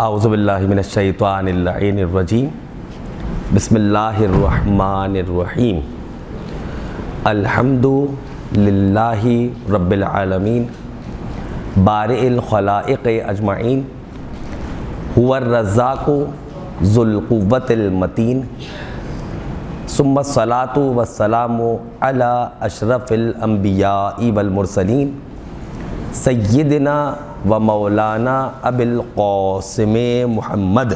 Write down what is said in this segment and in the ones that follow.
اعوذ باللہ من الشیطان اللعین الرجیم بسم اللہ الرحمن الرحیم الحمد للہ رب العالمین بارئ الخلائق اجمعین هو الرزاق ذو القوۃ المتین ثم الصلاۃ والسلام علی اشرف الانبیاء والمرسلین سیدنا و مولانا ابی القاسم محمد و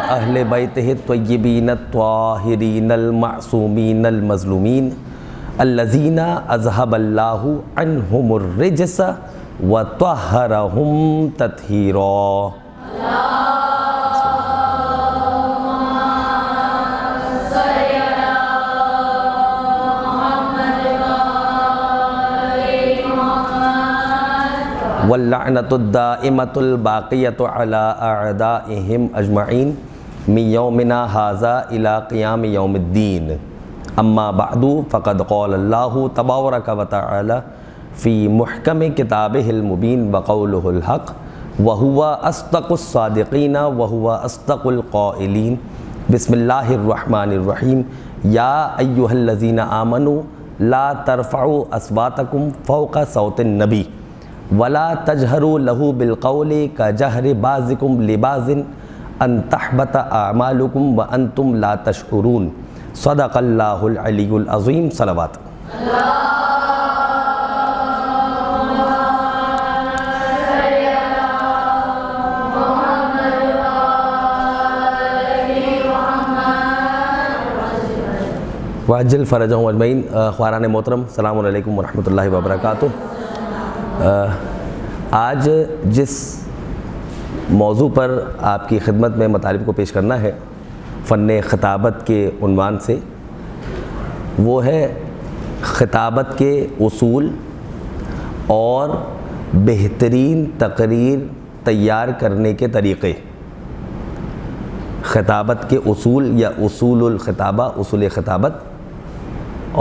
اہل بیتہ الطیبین الطاہرین المعصومین المظلومین الذین اذہب اللہ عنہم الرجس وطہرہم تطہیرا. واللعنۃ الدائمۃ الباقیۃ علی اعدائہم اجمعین من یومنا ھذا الی قیام یوم الدین. اما بعد فقد قال اللہ تبارک و تعالی فی محکم کتابہ المبین وقولہ الحق وہو اصدق الصادقین وہو اصدق القائلین. بسم اللہ الرحمن الرحیم. یا ایہا الذین آمنوا لا ترفعوا اصواتکم فوق صوت النبی ولا تجہروا لہ بالقول کجہر بعضکم لبعض ان تحبط اعمالکم وانتم لا تشعرون. صدق اللہ العلی العظیم. صلوات. وعجل فرجہم اجمعین. خواران محترم السلام علیکم ورحمۃ اللہ وبرکاتہ. آج جس موضوع پر آپ کی خدمت میں مطالب کو پیش کرنا ہے فن خطابت کے عنوان سے، وہ ہے خطابت کے اصول اور بہترین تقریر تیار کرنے کے طریقے. خطابت کے اصول یا اصول الخطابہ، اصول خطابت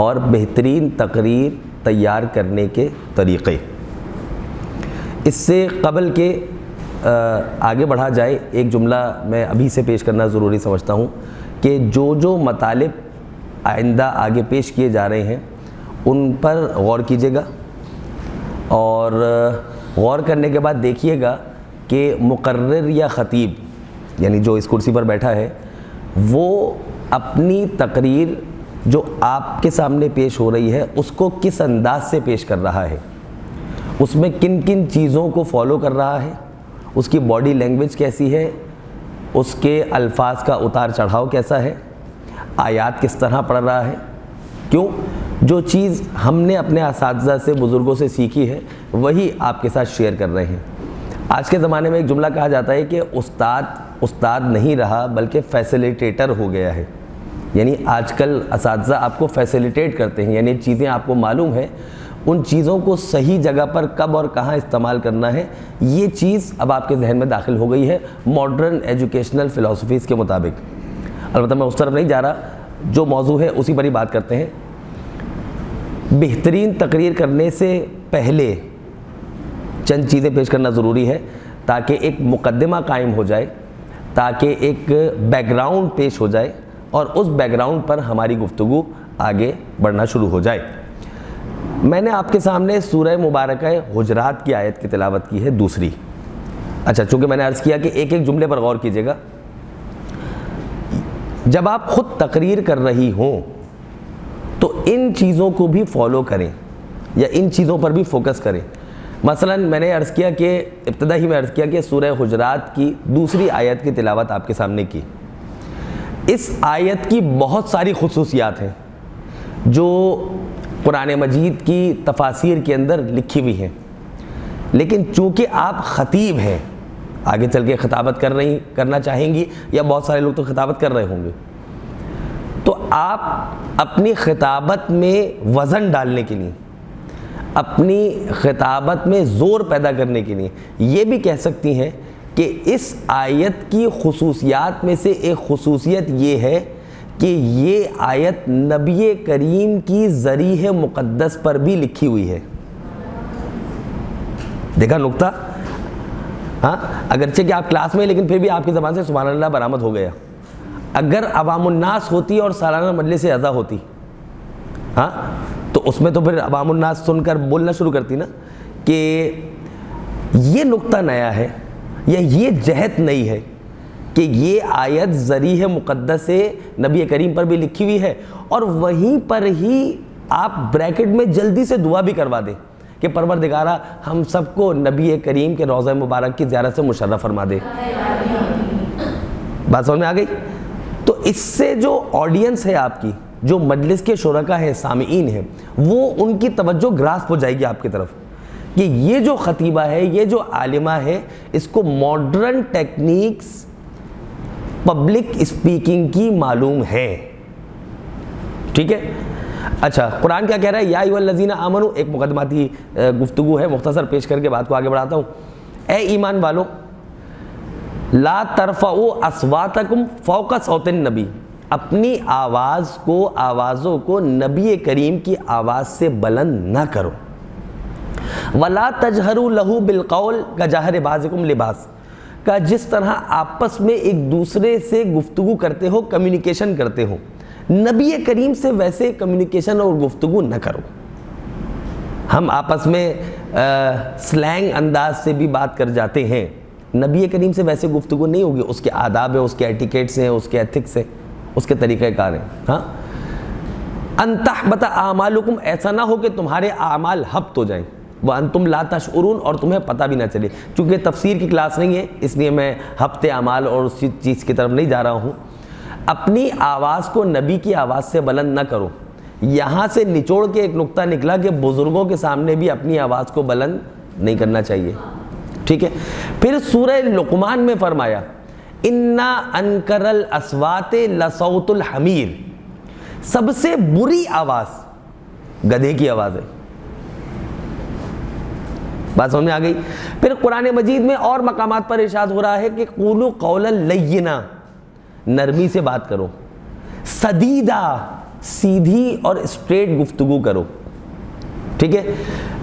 اور بہترین تقریر تیار کرنے کے طریقے. اس سے قبل کہ آگے بڑھا جائے ایک جملہ میں ابھی سے پیش کرنا ضروری سمجھتا ہوں کہ جو مطالب آئندہ آگے پیش کیے جا رہے ہیں ان پر غور کیجیے گا، اور غور کرنے کے بعد دیکھیے گا کہ مقرر یا خطیب یعنی جو اس کرسی پر بیٹھا ہے وہ اپنی تقریر جو آپ کے سامنے پیش ہو رہی ہے اس کو کس انداز سے پیش کر رہا ہے، اس میں کن کن چیزوں کو فالو کر رہا ہے، اس کی باڈی لینگویج کیسی ہے، اس کے الفاظ کا اتار چڑھاؤ کیسا ہے، آیات کس طرح پڑھ رہا ہے. کیوں؟ جو چیز ہم نے اپنے اساتذہ سے، بزرگوں سے سیکھی ہے وہی آپ کے ساتھ شیئر کر رہے ہیں. آج کے زمانے میں ایک جملہ کہا جاتا ہے کہ استاد نہیں رہا بلکہ فیسیلیٹیٹر ہو گیا ہے. یعنی آج کل اساتذہ آپ کو فیسیلیٹیٹ کرتے ہیں، یعنی چیزیں آپ کو معلوم ہے، ان چیزوں کو صحیح جگہ پر کب اور کہاں استعمال کرنا ہے یہ چیز اب آپ کے ذہن میں داخل ہو گئی ہے ماڈرن ایجوکیشنل فلسفیز کے مطابق. البتہ میں اس طرف نہیں جا رہا، جو موضوع ہے اسی پر ہی بات کرتے ہیں. بہترین تقریر کرنے سے پہلے چند چیزیں پیش کرنا ضروری ہے تاکہ ایک مقدمہ قائم ہو جائے، تاکہ ایک بیک گراؤنڈ پیش ہو جائے اور اس بیک گراؤنڈ پر ہماری گفتگو آگے بڑھنا شروع ہو جائے. میں نے آپ کے سامنے سورہ مبارکہ حجرات کی آیت کی تلاوت کی ہے دوسری. اچھا، چونکہ میں نے عرض کیا کہ ایک ایک جملے پر غور کیجیے گا. جب آپ خود تقریر کر رہی ہوں تو ان چیزوں کو بھی فالو کریں یا ان چیزوں پر بھی فوکس کریں. مثلا میں نے عرض کیا کہ ابتدا ہی میں عرض کیا کہ سورہ حجرات کی دوسری آیت کی تلاوت آپ کے سامنے کی. اس آیت کی بہت ساری خصوصیات ہیں جو قرآن مجید کی تفاسیر کے اندر لکھی ہوئی ہیں، لیکن چونکہ آپ خطیب ہیں، آگے چل کے خطابت کرنا چاہیں گی، یا بہت سارے لوگ تو خطابت کر رہے ہوں گے، تو آپ اپنی خطابت میں وزن ڈالنے کے لیے، اپنی خطابت میں زور پیدا کرنے کے لیے یہ بھی کہہ سکتی ہیں کہ اس آیت کی خصوصیات میں سے ایک خصوصیت یہ ہے کہ یہ آیت نبی کریم کی ذریح مقدس پر بھی لکھی ہوئی ہے. دیکھا نقطہ؟ ہاں، اگرچہ کہ آپ کلاس میں لیکن پھر بھی آپ کی زبان سے سبحان اللہ برآمد ہو گیا. اگر عوام الناس ہوتی اور سالانہ مجلس اعزا ہوتی، ہاں، تو اس میں تو پھر عوام الناس سن کر بولنا شروع کرتی نا کہ یہ نقطہ نیا ہے یا یہ جہت نئی ہے کہ یہ آیت ذریح مقدس سے نبی کریم پر بھی لکھی ہوئی ہے، اور وہیں پر ہی آپ بریکٹ میں جلدی سے دعا بھی کروا دیں کہ پروردگارہ ہم سب کو نبی کریم کے روضہ مبارک کی زیارت سے مشرف فرما دے. بات سمجھ میں آ گئی؟ تو اس سے جو آڈینس ہے آپ کی، جو مجلس کے شرکاء ہیں، سامعین ہیں، وہ ان کی توجہ گراسپ ہو جائے گی آپ کی طرف کہ یہ جو خطیبہ ہے، یہ جو عالمہ ہے، اس کو ماڈرن ٹیکنیکس پبلک اسپیکنگ کی معلوم ہے. ٹھیک ہے؟ اچھا، قرآن کیا کہہ رہا ہے؟ یا ایھا الذین آمنوا، ایک مقدماتی گفتگو ہے، مختصر پیش کر کے بات کو آگے بڑھاتا ہوں. اے ایمان والو، لا ترفعوا اصواتکم فوق صوت النبی، اپنی آوازوں کو نبی کریم کی آواز سے بلند نہ کرو. ولا تجہروا لہ بالقول کجہر بعضکم لبعض، کا جس طرح آپس میں ایک دوسرے سے گفتگو کرتے ہو، کمیونیکیشن کرتے ہو، نبی کریم سے ویسے کمیونیکیشن اور گفتگو نہ کرو. ہم آپس میں سلینگ انداز سے بھی بات کر جاتے ہیں، نبی کریم سے ویسے گفتگو نہیں ہوگی. اس کے آداب ہیں، اس کے ایٹیکیٹس ہیں، اس کے ایتھکس ہیں، اس کے طریقہ کار ہیں. ہاں، ان تحبط اعمالکم، ایسا نہ ہو کہ تمہارے اعمال حبط ہو جائیں، وانتم لا تشعرون، اور تمہیں پتہ بھی نہ چلے. چونکہ تفسیر کی کلاس نہیں ہے اس لیے میں حبط اعمال اور اس چیز کی طرف نہیں جا رہا ہوں. اپنی آواز کو نبی کی آواز سے بلند نہ کرو. یہاں سے نچوڑ کے ایک نقطہ نکلا کہ بزرگوں کے سامنے بھی اپنی آواز کو بلند نہیں کرنا چاہیے. ٹھیک ہے؟ پھر سورہ لقمان میں فرمایا انا انکر الاصوات لصوت الحمیر، سب سے بری آواز گدھے کی آواز ہے. بات سمجھ میں آ گئی؟ پھر قرآن مجید میں اور مقامات پر ارشاد ہو رہا ہے کہ قولوا قولا لینا، نرمی سے بات کرو، سدیدہ، سیدھی اور اسٹریٹ گفتگو کرو. ٹھیک ہے؟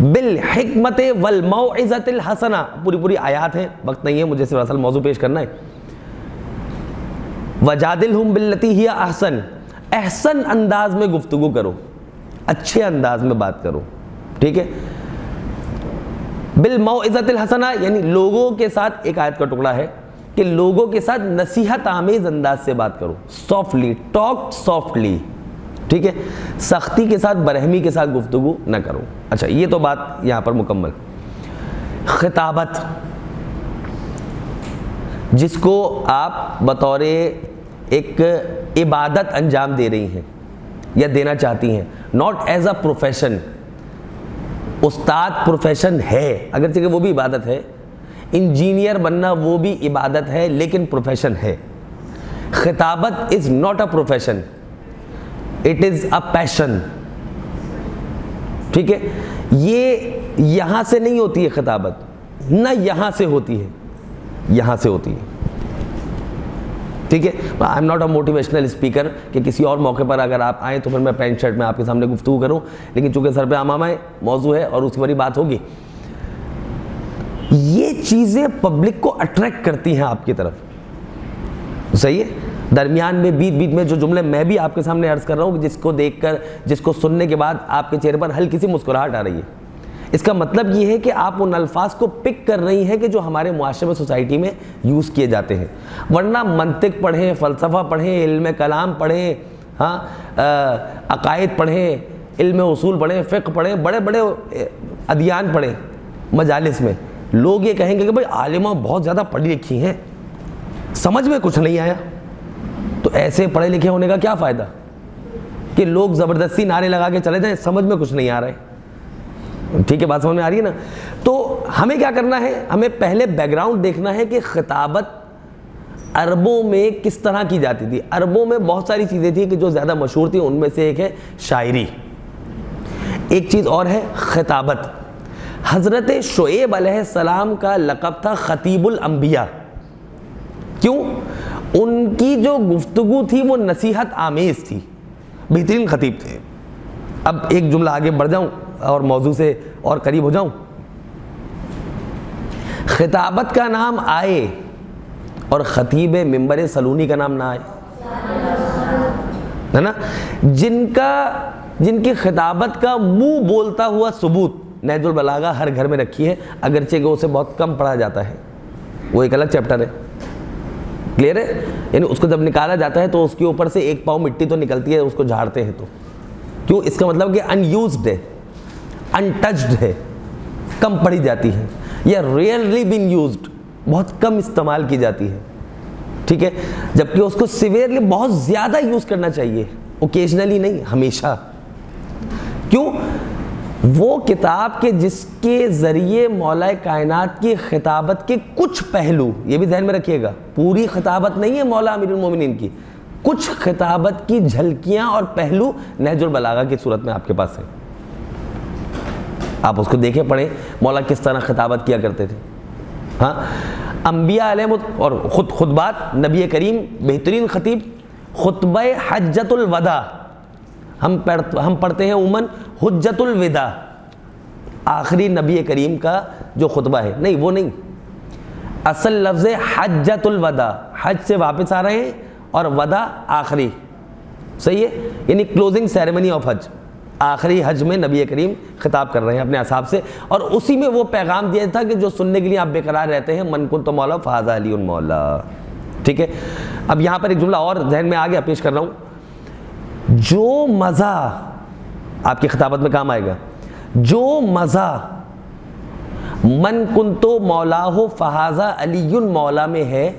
بالحکمت والموعظۃ الحسنہ، پوری آیات ہیں، وقت نہیں ہے مجھے صرف اصل موضوع پیش کرنا ہے. وجادلہم باللتی ہی احسن، احسن انداز میں گفتگو کرو، اچھے انداز میں بات کرو. ٹھیک ہے؟ بالموعظۃ الحسنہ یعنی لوگوں کے ساتھ، ایک آیت کا ٹکڑا ہے کہ لوگوں کے ساتھ نصیحت آمیز انداز سے بات کرو، سافٹلی، ٹاک سافٹلی. ٹھیک ہے؟ سختی کے ساتھ، برہمی کے ساتھ گفتگو نہ کرو. اچھا، یہ تو بات یہاں پر مکمل. خطابت، جس کو آپ بطور ایک عبادت انجام دے رہی ہیں یا دینا چاہتی ہیں، ناٹ ایز اے پروفیشن. استاد پروفیشن ہے، اگرچہ کہ وہ بھی عبادت ہے، انجینئر بننا وہ بھی عبادت ہے لیکن پروفیشن ہے. خطابت is not a profession, it is a passion. ٹھیک ہے؟ یہ یہاں سے نہیں ہوتی ہے خطابت، نہ یہاں سے ہوتی ہے، یہاں سے ہوتی ہے. ٹھیک ہے؟ I am not a motivational speaker کہ کسی اور موقع پر اگر آپ آئیں تو پھر میں پینٹ شرٹ میں آپ کے سامنے گفتگو کروں، لیکن چونکہ سر پہ عمامہ موضوع ہے اور اس کی بڑی بات ہوگی. یہ چیزیں پبلک کو اٹریکٹ کرتی ہیں آپ کی طرف. صحیح ہے؟ درمیان میں بیچ میں جو جملے میں بھی آپ کے سامنے عرض کر رہا ہوں، جس کو دیکھ کر، جس کو سننے کے بعد آپ کے چہرے پر ہلکی سی مسکراہٹ آ رہی ہے، اس کا مطلب یہ ہے کہ آپ ان الفاظ کو پک کر رہی ہیں کہ جو ہمارے معاشرے میں، سوسائٹی میں یوز کیے جاتے ہیں. ورنہ منطق پڑھیں، فلسفہ پڑھیں، علم کلام پڑھیں، ہاں، عقائد پڑھیں، علم اصول پڑھیں، فقہ پڑھیں، بڑے بڑے ادیان پڑھیں، مجالس میں لوگ یہ کہیں گے کہ بھائی عالمہ بہت زیادہ پڑھی لکھی ہیں، سمجھ میں کچھ نہیں آیا. تو ایسے پڑھے لکھے ہونے کا کیا فائدہ کہ لوگ زبردستی نعرے لگا کے چلے جائیں، سمجھ میں کچھ نہیں آ رہا ہے. ٹھیک ہے؟ بات سمجھ میں آ رہی ہے نا؟ تو ہمیں کیا کرنا ہے؟ ہمیں پہلے بیک گراؤنڈ دیکھنا ہے کہ خطابت عربوں میں کس طرح کی جاتی تھی. عربوں میں بہت ساری چیزیں تھیں کہ جو زیادہ مشہور تھیں، ان میں سے ایک ہے شاعری، ایک چیز اور ہے خطابت. حضرت شعیب علیہ السلام کا لقب تھا خطیب الانبیاء. کیوں؟ ان کی جو گفتگو تھی وہ نصیحت آمیز تھی، بہترین خطیب تھے۔ اب ایک جملہ آگے بڑھ جاؤں اور موضوع سے اور قریب ہو جاؤں۔ خطابت کا نام آئے اور خطیب منبر سلونی کا نام نہ آئے، ہے نا؟ جن کی خطابت کا منہ بولتا ہوا ثبوت نہج البلاغہ ہر گھر میں رکھی ہے، اگرچہ کہ اسے بہت کم پڑھا جاتا ہے، وہ ایک الگ چیپٹر ہے، کلیئر ہے؟ یعنی اس کو جب نکالا جاتا ہے تو اس کے اوپر سے ایک پاؤں مٹی تو نکلتی ہے، اس کو جھاڑتے ہیں تو کیوں؟ اس کا مطلب کہ ان یوزڈ ہے، ان ٹچڈ ہے، کم پڑھی جاتی ہے، یا ریئرلی بین یوزڈ، بہت کم استعمال کی جاتی ہے، ٹھیک ہے؟ جبکہ اس کو سیویئرلی بہت زیادہ یوز کرنا چاہیے، اوکیجنلی نہیں، ہمیشہ۔ کیوں؟ وہ کتاب کے جس کے ذریعے مولا کائنات کی خطابت کے کچھ پہلو، یہ بھی ذہن میں رکھیے گا، پوری خطابت نہیں ہے مولا امیر المومنین کی، کچھ خطابت کی جھلکیاں اور پہلو نہج البلاغہ کی صورت میں آپ کے پاس ہیں۔ آپ اس کو دیکھیں، پڑھیں مولا کس طرح خطابت کیا کرتے تھے۔ ہاں، انبیاء علیہ اور خطبات، نبی کریم بہترین خطیب، خطبہ حجۃ الوداع ہم پڑھتے ہیں عموماً حجۃ الوداع، آخری نبی کریم کا جو خطبہ ہے، نہیں وہ نہیں، اصل لفظ حجۃ الوداع، حج سے واپس آ رہے ہیں اور وداع آخری، صحیح ہے؟ یعنی کلوزنگ سیریمنی آف حج، آخری حج میں نبی کریم خطاب کر رہے ہیں اپنے اصحاب سے، اور اسی میں وہ پیغام دیا تھا کہ جو سننے کے لیے آپ بے قرار رہتے ہیں، من کنت مولا فہذا علی مولا، ٹھیک ہے؟ اب یہاں پر ایک جملہ اور ذہن میں آ گیا، پیش کر رہا ہوں۔ جو مزہ آپ کی خطابت میں کام آئے گا، جو مزہ من کنتو مولاہ فہذا علی مولا میں ہے،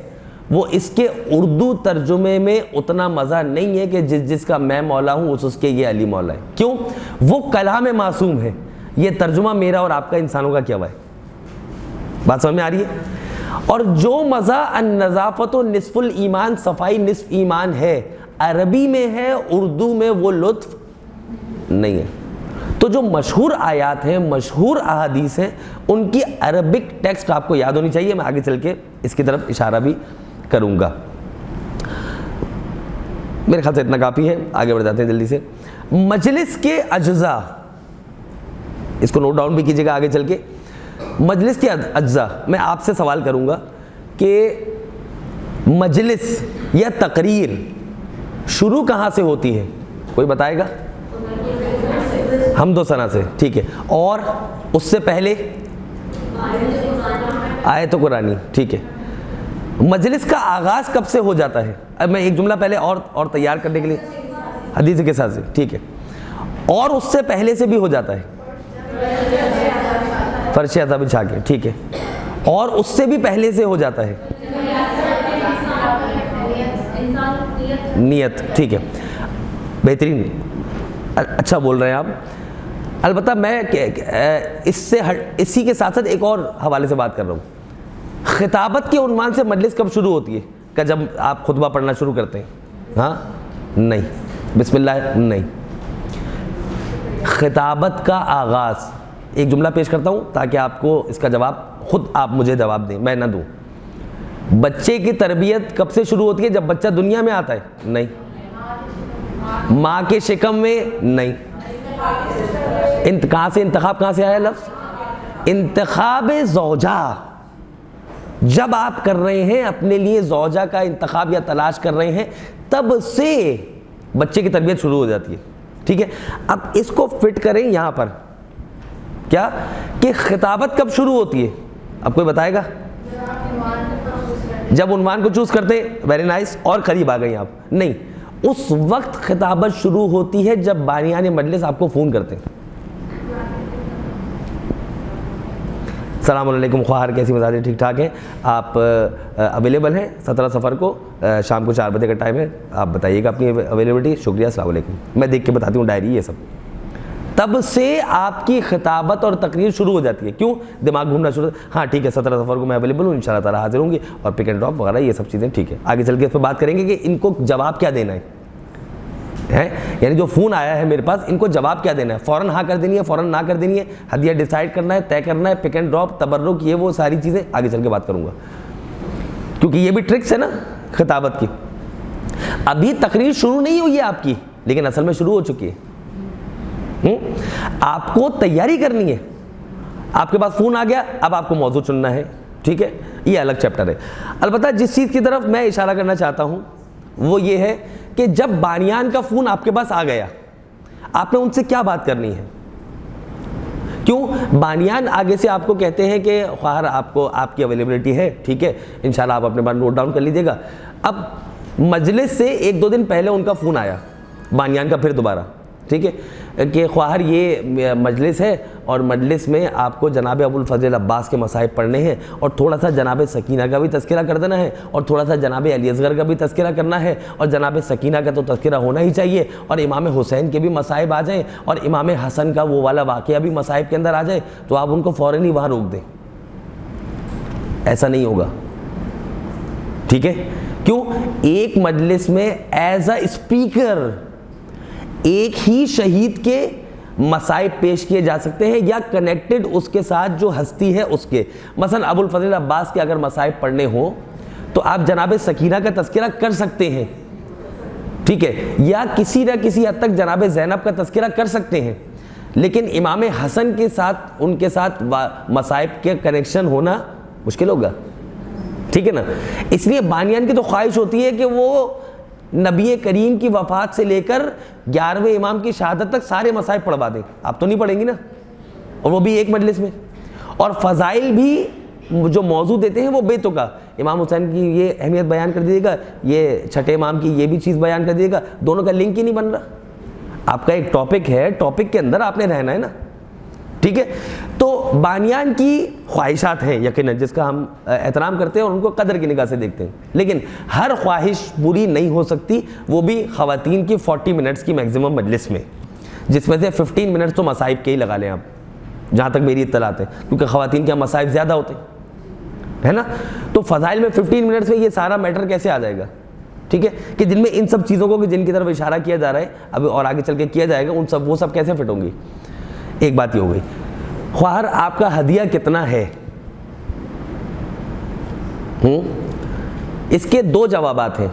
وہ اس کے اردو ترجمے میں اتنا مزہ نہیں ہے کہ جس کا میں مولا ہوں اس کے یہ علی مولا ہے۔ کیوں؟ وہ کلام معصوم ہے، یہ ترجمہ میرا اور آپ کا انسانوں کا کیا ہوا ہے، بات سمجھ میں آ رہی ہے؟ اور جو مزہ النظافت و نصف الایمان، صفائی نصف ایمان ہے، عربی میں ہے، اردو میں وہ لطف نہیں ہے۔ تو جو مشہور آیات ہیں، مشہور احادیث ہیں، ان کی عربک ٹیکسٹ آپ کو یاد ہونی چاہیے۔ میں آگے چل کے اس کی طرف اشارہ بھی کروں گا، میرے خیال سے اتنا کافی ہے، آگے بڑھ جاتے ہیں جلدی سے۔ مجلس کے اجزاء، اس کو نوٹ ڈاؤن بھی کیجیے گا آگے چل کے۔ مجلس کے اجزاء، میں آپ سے سوال کروں گا کہ مجلس یا تقریر شروع کہاں سے ہوتی ہے؟ کوئی بتائے گا؟ حمد و ثنا سے، ٹھیک ہے۔ اور اس سے پہلے آیت قرآنی، ٹھیک ہے۔ مجلس کا آغاز کب سے ہو جاتا ہے؟ اب میں ایک جملہ پہلے اور تیار کرنے کے لیے، حدیث کے ساتھ سے، ٹھیک ہے۔ اور اس سے پہلے سے بھی ہو جاتا ہے، فرش عطا بچھا کے، ٹھیک ہے۔ اور اس سے بھی پہلے سے ہو جاتا ہے نیت، ٹھیک ہے، بہترین، اچھا بول رہے ہیں آپ۔ البتہ میں اسی کے ساتھ ساتھ ایک اور حوالے سے بات کر رہا ہوں۔ خطابت کے عنوان سے مجلس کب شروع ہوتی ہے؟ کہ جب آپ خطبہ پڑھنا شروع کرتے ہیں؟ ہاں، نہیں، بسم اللہ نہیں۔ خطابت کا آغاز، ایک جملہ پیش کرتا ہوں تاکہ آپ کو اس کا جواب خود آپ مجھے جواب دیں، میں نہ دوں۔ بچے کی تربیت کب سے شروع ہوتی ہے؟ جب بچہ دنیا میں آتا ہے؟ نہیں۔ ماں کے شکم میں؟ نہیں۔ کہاں سے انتخاب، کہاں سے آیا لفظ؟ انتخاب زوجہ، جب آپ کر رہے ہیں اپنے لیے زوجہ کا انتخاب یا تلاش کر رہے ہیں، تب سے بچے کی تربیت شروع ہو جاتی ہے، ٹھیک ہے۔ اب اس کو فٹ کریں یہاں پر، کیا کہ خطابت کب شروع ہوتی ہے؟ اب کوئی بتائے گا؟ جب عنوان کو چوز کرتے ہیں، ویری نائس، اور قریب آ گئی آپ، نہیں، اس وقت خطابت شروع ہوتی ہے جب بانیان مجلس آپ کو فون کرتے ہیں، السلام علیکم خواہر، کیسی مزاج؟ ٹھیک ٹھاک ہیں آپ؟ اویلیبل ہیں 17 صفر کو شام کو 4 بجے کا ٹائم ہے، آپ بتائیے گا اپنی اویلیبلٹی۔ شکریہ، السلام علیکم، میں دیکھ کے بتاتی ہوں ڈائری یہ سب۔ تب سے آپ کی خطابت اور تقریر شروع ہو جاتی ہے، کیوں؟ دماغ گھومنا شروع، ہاں ٹھیک ہے 17 صفر کو میں اویلیبل ہوں، انشاءاللہ تعالیٰ حاضر ہوں گی، اور پک اینڈ ڈراپ وغیرہ یہ سب چیزیں، ٹھیک ہے۔ آگے چل کے اس پہ بات کریں گے کہ ان کو جواب کیا دینا ہے، یعنی جو فون آیا ہے میرے پاس، ان کو جواب کیا دینا ہے؟ فوراً ہاں کر دینی ہے، فوراً نہ کر دینی ہے، ہدیہ ڈیسائیڈ کرنا ہے، طے کرنا ہے، پک اینڈ ڈراپ، تبرک، یہ وہ ساری چیزیں آگے چل کے بات کروں گا، کیونکہ یہ بھی ٹرکس ہے نا خطابت کی. ابھی تقریر شروع نہیں ہوئی ہے آپ کی, لیکن اصل میں شروع ہو چکی ہے. آپ کو تیاری کرنی ہے. آپ کے پاس فون آ گیا, اب آپ کو موضوع چننا ہے, ٹھیک ہے, یہ الگ چیپٹر ہے. البتہ جس چیز کی طرف میں اشارہ کرنا چاہتا ہوں وہ یہ ہے کہ جب بانیان کا فون آپ کے پاس آ گیا, آپ نے ان سے کیا بات کرنی ہے. کیوں بانیان آگے سے آپ کو کہتے ہیں کہ خواہر آپ کو آپ کی اویلیبلٹی ہے, ٹھیک ہے, انشاءاللہ آپ اپنے بات نوٹ ڈاؤن کر لیجیے گا. اب مجلس سے 1-2 دن پہلے ان کا فون آیا بانیان کا, پھر دوبارہ, ٹھیک ہے, کہ خواہر یہ مجلس ہے اور مجلس میں آپ کو جناب ابو الفضل عباس کے مصائب پڑھنے ہیں, اور تھوڑا سا جناب سکینہ کا بھی تذکرہ کر دینا ہے, اور تھوڑا سا جناب علی اصغر کا بھی تذکرہ کرنا ہے, اور جناب سکینہ کا تو تذکرہ ہونا ہی چاہیے, اور امام حسین کے بھی مصائب آ جائیں, اور امام حسن کا وہ والا واقعہ بھی مصائب کے اندر آ جائے, تو آپ ان کو فوراً ہی وہاں روک دیں. ایسا نہیں ہوگا, ٹھیک ہے. کیوں؟ ایک مجلس میں ایز اے اسپیکر ایک ہی شہید کے مصائب پیش کیے جا سکتے ہیں, یا کنیکٹڈ اس کے ساتھ جو ہستی ہے اس کے. مثلا ابو الفضل عباس کے اگر مصائب پڑھنے ہوں تو آپ جناب سکینہ کا تذکرہ کر سکتے ہیں, ٹھیک ہے, یا کسی نہ کسی حد تک جناب زینب کا تذکرہ کر سکتے ہیں, لیکن امام حسن کے ساتھ ان کے ساتھ مصائب کے کنیکشن ہونا مشکل ہوگا, ٹھیک ہے نا. اس لیے بانیان کی تو خواہش ہوتی ہے کہ وہ نبی کریم کی وفات سے لے کر 11ویں امام کی شہادت تک سارے مصائب پڑھوا دیں. آپ تو نہیں پڑھیں گی نا, اور وہ بھی ایک مجلس میں. اور فضائل بھی جو موضوع دیتے ہیں وہ بے تکا, امام حسین کی یہ اہمیت بیان کر دیجیے گا, یہ چھٹے امام کی یہ بھی چیز بیان کر دیجیے گا, دونوں کا لنک ہی نہیں بن رہا. آپ کا ایک ٹاپک ہے, ٹاپک کے اندر آپ نے رہنا ہے نا, ٹھیک ہے. تو بانیان کی خواہشات ہیں یقیناً, جس کا ہم احترام کرتے ہیں اور ان کو قدر کی نگاہ سے دیکھتے ہیں, لیکن ہر خواہش پوری نہیں ہو سکتی, وہ بھی خواتین کی 40 منٹس کی میکسیمم مجلس میں, جس میں سے 15 منٹس تو مصائب کے ہی لگا لیں آپ, جہاں تک میری اطلاعات ہیں, کیونکہ خواتین کے مصائب زیادہ ہوتے ہیں, ہے نا. تو فضائل میں 15 منٹس میں یہ سارا میٹر کیسے آ جائے گا, ٹھیک ہے, کہ جن میں ان سب چیزوں کو جن کی طرف اشارہ کیا جا رہا ہے اب اور آگے چل کے کیا جائے گا, ان سب وہ سب کیسے فٹ ہوں گی. ایک بات یہ ہو گئی. خواہر آپ کا ہدیہ کتنا ہے, اس کے 2 جوابات ہیں.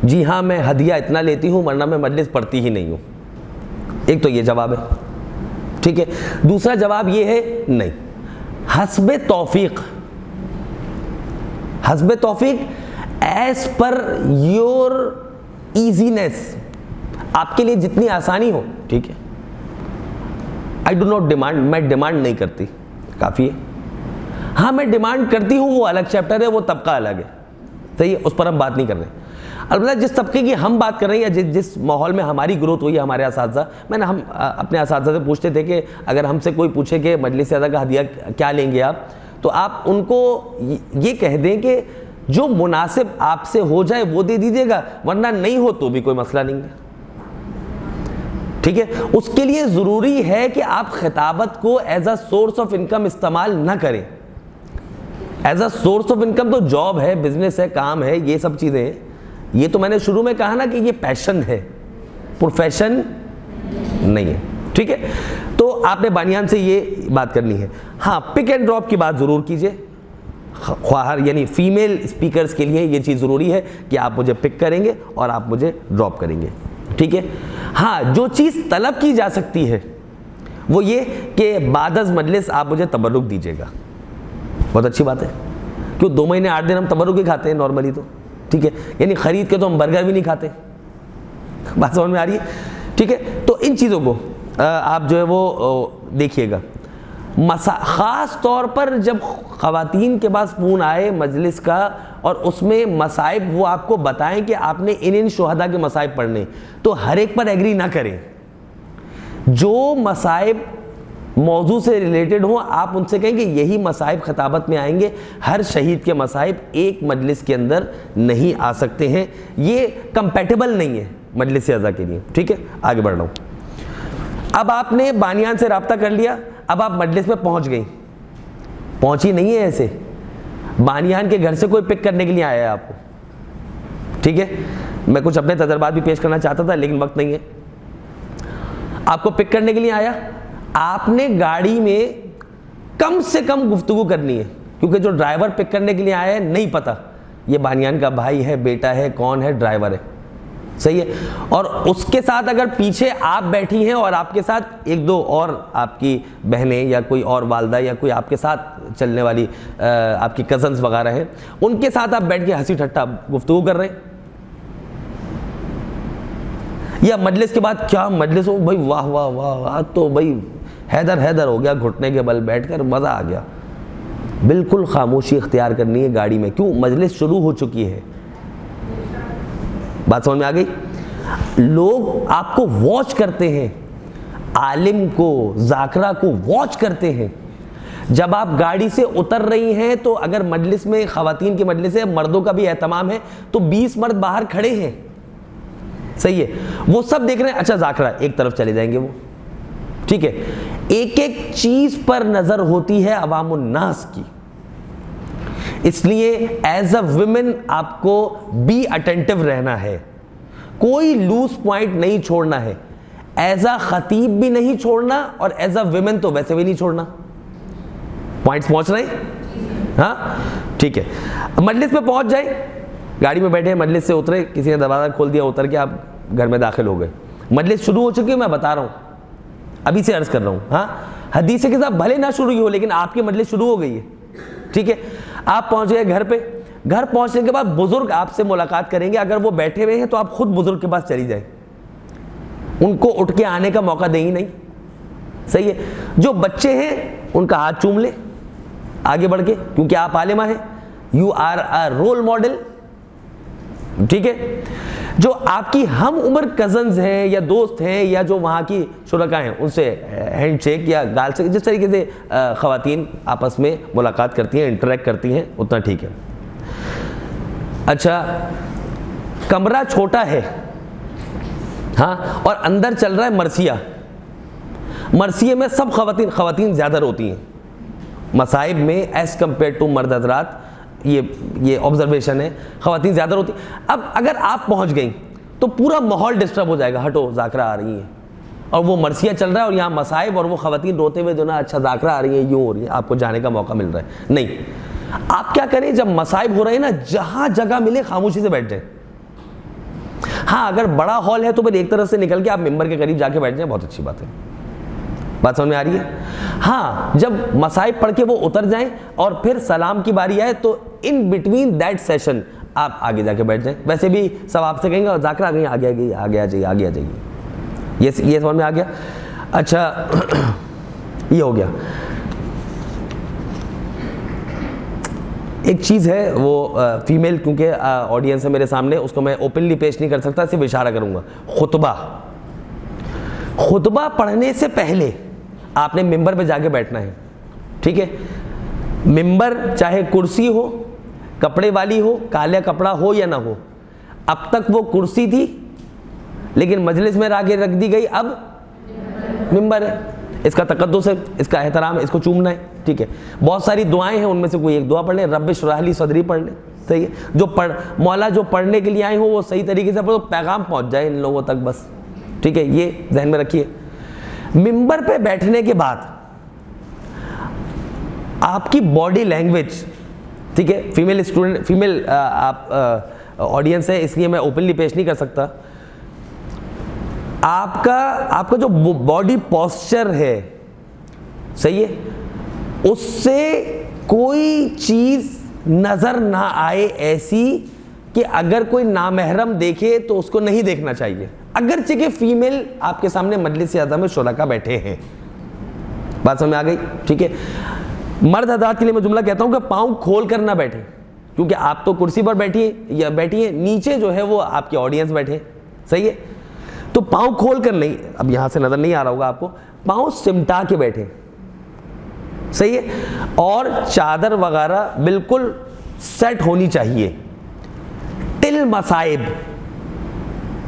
جی ہاں میں ہدیہ اتنا لیتی ہوں ورنہ میں مجلس پڑھتی ہی نہیں ہوں. ایک تو یہ جواب ہے, ٹھیک ہے. دوسرا جواب یہ ہے نہیں, حسب توفیق, حسب توفیق ایز پر یور ایزینس, آپ کے لیے جتنی آسانی ہو, ٹھیک ہے. I do not demand, میں ڈیمانڈ نہیں کرتی, کافی ہے. ہاں میں ڈیمانڈ کرتی ہوں, وہ الگ چیپٹر ہے, وہ طبقہ الگ ہے, صحیح ہے, اس پر ہم بات نہیں کر رہے. البتہ جس طبقے کی ہم بات کر رہے ہیں, یا جس ماحول میں ہماری گروتھ ہوئی ہے, ہمارے اساتذہ, ہم اپنے اساتذہ سے پوچھتے تھے کہ اگر ہم سے کوئی پوچھے کہ مجلس اعلیٰ کا ہدیہ کیا لیں گے آپ, تو آپ ان کو یہ کہہ دیں کہ جو مناسب آپ سے ہو جائے وہ دے دیجیے گا, ورنہ نہیں ہو تو بھی کوئی مسئلہ نہیں ہے, ٹھیک ہے. اس کے لیے ضروری ہے کہ آپ خطابت کو as a source of income استعمال نہ کریں. As a source of income تو جاب ہے, بزنس ہے, کام ہے, یہ سب چیزیں ہیں. یہ تو میں نے شروع میں کہا نا کہ یہ پیشن ہے, پروفیشن نہیں ہے, ٹھیک ہے. تو آپ نے بانیان سے یہ بات کرنی ہے. ہاں پک اینڈ ڈراپ کی بات ضرور کیجئے. خواہر یعنی فیمیل اسپیکرز کے لیے یہ چیز ضروری ہے کہ آپ مجھے پک کریں گے اور آپ مجھے ڈراپ کریں گے, ٹھیک ہے. ہاں جو چیز طلب کی جا سکتی ہے وہ یہ کہ بعد از مجلس آپ مجھے تبرک دیجیے گا. بہت اچھی بات ہے, کیوں 2 مہینے 8 دن ہم تبرک ہی کھاتے ہیں نارملی, تو ٹھیک ہے, یعنی خرید کے تو ہم برگر بھی نہیں کھاتے. بات سمجھ میں آ رہی ہے, ٹھیک ہے. تو ان چیزوں کو آپ جو ہے وہ دیکھیے گا. خاص طور پر جب خواتین کے پاس فون آئے مجلس کا اور اس میں مصائب وہ آپ کو بتائیں کہ آپ نے ان شہداء کے مصائب پڑھنے, تو ہر ایک پر ایگری نہ کریں. جو مصائب موضوع سے ریلیٹڈ ہوں آپ ان سے کہیں کہ یہی مصائب خطابت میں آئیں گے, ہر شہید کے مصائب ایک مجلس کے اندر نہیں آ سکتے ہیں, یہ کمپیٹیبل نہیں ہے مجلس اعضاء کے لیے, ٹھیک ہے. آگے بڑھ رہا ہوں. اب آپ نے بانیان سے رابطہ کر لیا, اب آپ مجلس میں پہنچ گئی, پہنچی نہیں ہے ایسے, بانیان کے گھر سے کوئی پک کرنے کے لیے آیا ہے آپ کو, ٹھیک ہے. میں کچھ اپنے تجربات بھی پیش کرنا چاہتا تھا لیکن وقت نہیں ہے. آپ کو پک کرنے کے لیے آیا, آپ نے گاڑی میں کم سے کم گفتگو کرنی ہے, کیونکہ جو ڈرائیور پک کرنے کے لیے آیا ہے نہیں پتا یہ بانیان کا بھائی ہے, بیٹا ہے, کون ہے, ڈرائیور ہے, صحیح ہے. اور اس کے ساتھ اگر پیچھے آپ بیٹھی ہیں اور آپ کے ساتھ ایک دو اور آپ کی بہنیں یا کوئی اور والدہ یا کوئی آپ کے ساتھ چلنے والی آپ کی کزنز وغیرہ ہیں, ان کے ساتھ آپ بیٹھ کے ہنسی ٹھٹا گفتگو کر رہے ہیں, یا مجلس کے بعد کیا مجلس ہو بھائی, واہ واہ واہ واہ, تو بھائی حیدر ہو گیا, گھٹنے کے بل بیٹھ کر مزہ آ گیا. بالکل خاموشی اختیار کرنی ہے گاڑی میں. کیوں؟ مجلس شروع ہو چکی ہے. بات سمجھ میں آ گئی؟ لوگ آپ کو واچ کرتے ہیں, عالم کو, ذاکرہ کو واچ کرتے ہیں. جب آپ گاڑی سے اتر رہی ہیں تو اگر مجلس میں خواتین کی مجلس ہے, مردوں کا بھی اہتمام ہے, تو 20 مرد باہر کھڑے ہیں, صحیح ہے, وہ سب دیکھ رہے ہیں. اچھا ذاکرہ ایک طرف چلے جائیں گے وہ, ٹھیک ہے. ایک ایک چیز پر نظر ہوتی ہے عوام الناس کی. اس لیے ایز اے ویمن آپ کو بی اٹینٹو رہنا ہے, کوئی لوز پوائنٹ نہیں چھوڑنا ہے. ایز اے خطیب بھی نہیں چھوڑنا, اور ایز اے ویمن تو ویسے بھی نہیں چھوڑنا. پوائنٹس پہنچ رہے ہیں؟ ہاں ٹھیک ہے. مجلس پہ پہنچ جائیں, گاڑی میں بیٹھے, مجلس سے اترے, کسی نے دروازہ کھول دیا, اتر کے آپ گھر میں داخل ہو گئے. مجلس شروع ہو چکی ہے, میں بتا رہا ہوں, ابھی سے عرض کر رہا ہوں. ہاں حدیث کے ساتھ بھلے نہ شروع ہو, لیکن آپ کی مجلس شروع ہو گئی ہے, ٹھیک ہے. آپ پہنچ گئے گھر پہ. گھر پہنچنے کے بعد بزرگ آپ سے ملاقات کریں گے. اگر وہ بیٹھے ہوئے ہیں تو آپ خود بزرگ کے پاس چلی جائیں, ان کو اٹھ کے آنے کا موقع دیں ہی نہیں, صحیح ہے. جو بچے ہیں ان کا ہاتھ چوم لیں آگے بڑھ کے, کیونکہ آپ عالمہ ہیں, you are a role model, ٹھیک ہے. جو آپ کی ہم عمر کزنز ہیں یا دوست ہیں یا جو وہاں کی شرکا ہیں, ان سے ہینڈ شیک یا گال سے, جس طریقے سے خواتین آپس میں ملاقات کرتی ہیں, انٹریکٹ کرتی ہیں, اتنا ٹھیک ہے. اچھا کمرہ چھوٹا ہے, ہاں, اور اندر چل رہا ہے مرثیہ. مرثیے میں سب خواتین زیادہ روتی ہیں مصائب میں ایز کمپیئر ٹو مرد حضرات. یہ آبزرویشن ہے, خواتین زیادہ ہوتی. اب اگر آپ پہنچ گئیں تو پورا ماحول ڈسٹرب ہو جائے گا. ہٹو, ذاکرہ آ رہی ہیں اور وہ مرثیہ چل رہا ہے اور یہاں مصائب, اور وہ خواتین روتے ہوئے جو نا اچھا ذاکرہ آ رہی ہیں, یوں ہو رہی ہے, آپ کو جانے کا موقع مل رہا ہے. نہیں, آپ کیا کریں, جب مصائب ہو رہے ہیں نا, جہاں جگہ ملے خاموشی سے بیٹھ جائیں. ہاں اگر بڑا ہال ہے تو پھر ایک طرف سے نکل کے آپ ممبر کے قریب جا کے بیٹھ جائیں, بہت اچھی بات ہے. بات سمجھ میں آ رہی ہے؟ ہاں جب مصائب پڑھ کے وہ اتر جائیں اور پھر سلام کی باری آئے تو ان بٹوین دیٹ سیشن آپ آگے جا کے بیٹھ جائیں. ویسے بھی سب آپ سے کہیں گے ذاکرہ آ گئی, آگے آ جائیے. یہ سمجھ میں آ گیا. اچھا یہ ہو گیا. ایک چیز ہے وہ فیمیل, کیونکہ آڈینس ہے میرے سامنے, اس کو میں اوپنلی پیش نہیں کر سکتا, صرف اشارہ کروں گا. خطبہ پڑھنے سے پہلے آپ نے ممبر پہ جا کے بیٹھنا ہے, ٹھیک ہے. ممبر چاہے کرسی ہو, کپڑے والی ہو, کالا کپڑا ہو یا نہ ہو, اب تک وہ کرسی تھی لیکن مجلس میں آگے رکھ دی گئی, اب ممبر ہے. اس کا تقدس ہے, اس کا احترام ہے, اس کو چومنا ہے, ٹھیک ہے. بہت ساری دعائیں ہیں, ان میں سے کوئی ایک دعا پڑھ لیں, رب اشرح لی صدری پڑھ لیں, صحیح ہے. جو مولا جو پڑھنے کے لیے آئے ہوں وہ صحیح طریقے سے پڑھو, پیغام پہنچ جائے ان لوگوں تک, بس, ٹھیک ہے. یہ ذہن میں رکھیے. ممبر پہ بیٹھنے کے بعد آپ کی باڈی لینگویج, ٹھیک ہے, فیمیل آپ آڈینس ہے اس لیے میں اوپنلی پیش نہیں کر سکتا. آپ کا جو باڈی پوسچر ہے, صحیح ہے, اس سے کوئی چیز نظر نہ آئے ایسی کہ اگر کوئی نامحرم دیکھے تو اس کو نہیں دیکھنا چاہیے, اگرچہ کہ فیمیل آپ کے سامنے مجلس اعظم میں شرکا بیٹھے ہیں. بات سمجھ میں آ گئی, ٹھیک ہے. مرد حضرات کے لیے میں جملہ کہتا ہوں کہ پاؤں کھول کر نہ بیٹھیں, کیونکہ آپ تو کرسی پر بیٹھی ہیں, نیچے جو ہے وہ آپ کے آڈینس بیٹھے, صحیح ہے. تو پاؤں کھول کر نہیں, اب یہاں سے نظر نہیں آ رہا ہوگا آپ کو, پاؤں سمٹا کے بیٹھے, صحیح ہے. اور چادر وغیرہ بالکل سیٹ ہونی چاہیے ٹل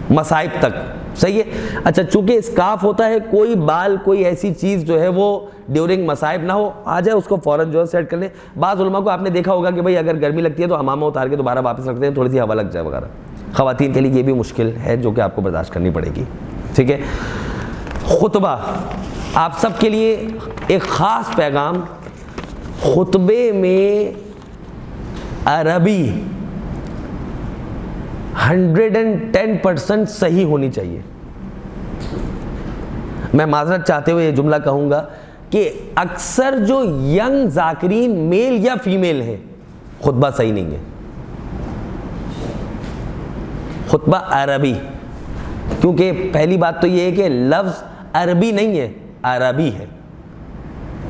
مصائب تک, صحیح ہے. اچھا چونکہ اسکارف ہوتا ہے, کوئی بال کوئی ایسی چیز جو ہے وہ ڈیورنگ مصائب نہ ہو, آ جائے اس کو فوراً جو ہے سیٹ کر لیں. بعض علماء کو آپ نے دیکھا ہوگا کہ بھائی اگر گرمی لگتی ہے تو امامہ اتار کے دوبارہ واپس رکھتے ہیں, تھوڑی سی ہوا لگ جائے وغیرہ. خواتین کے لیے یہ بھی مشکل ہے جو کہ آپ کو برداشت کرنی پڑے گی, ٹھیک ہے. خطبہ آپ سب کے لیے ایک خاص پیغام, خطبے میں عربی 110% صحیح ہونی چاہیے. میں معذرت چاہتے ہوئے یہ جملہ کہوں گا کہ اکثر جو ینگ ذاکرین میل یا فیمیل ہیں خطبہ صحیح نہیں ہے. خطبہ عربی، کیونکہ پہلی بات تو یہ ہے کہ لفظ عربی نہیں ہے، عربی ہے.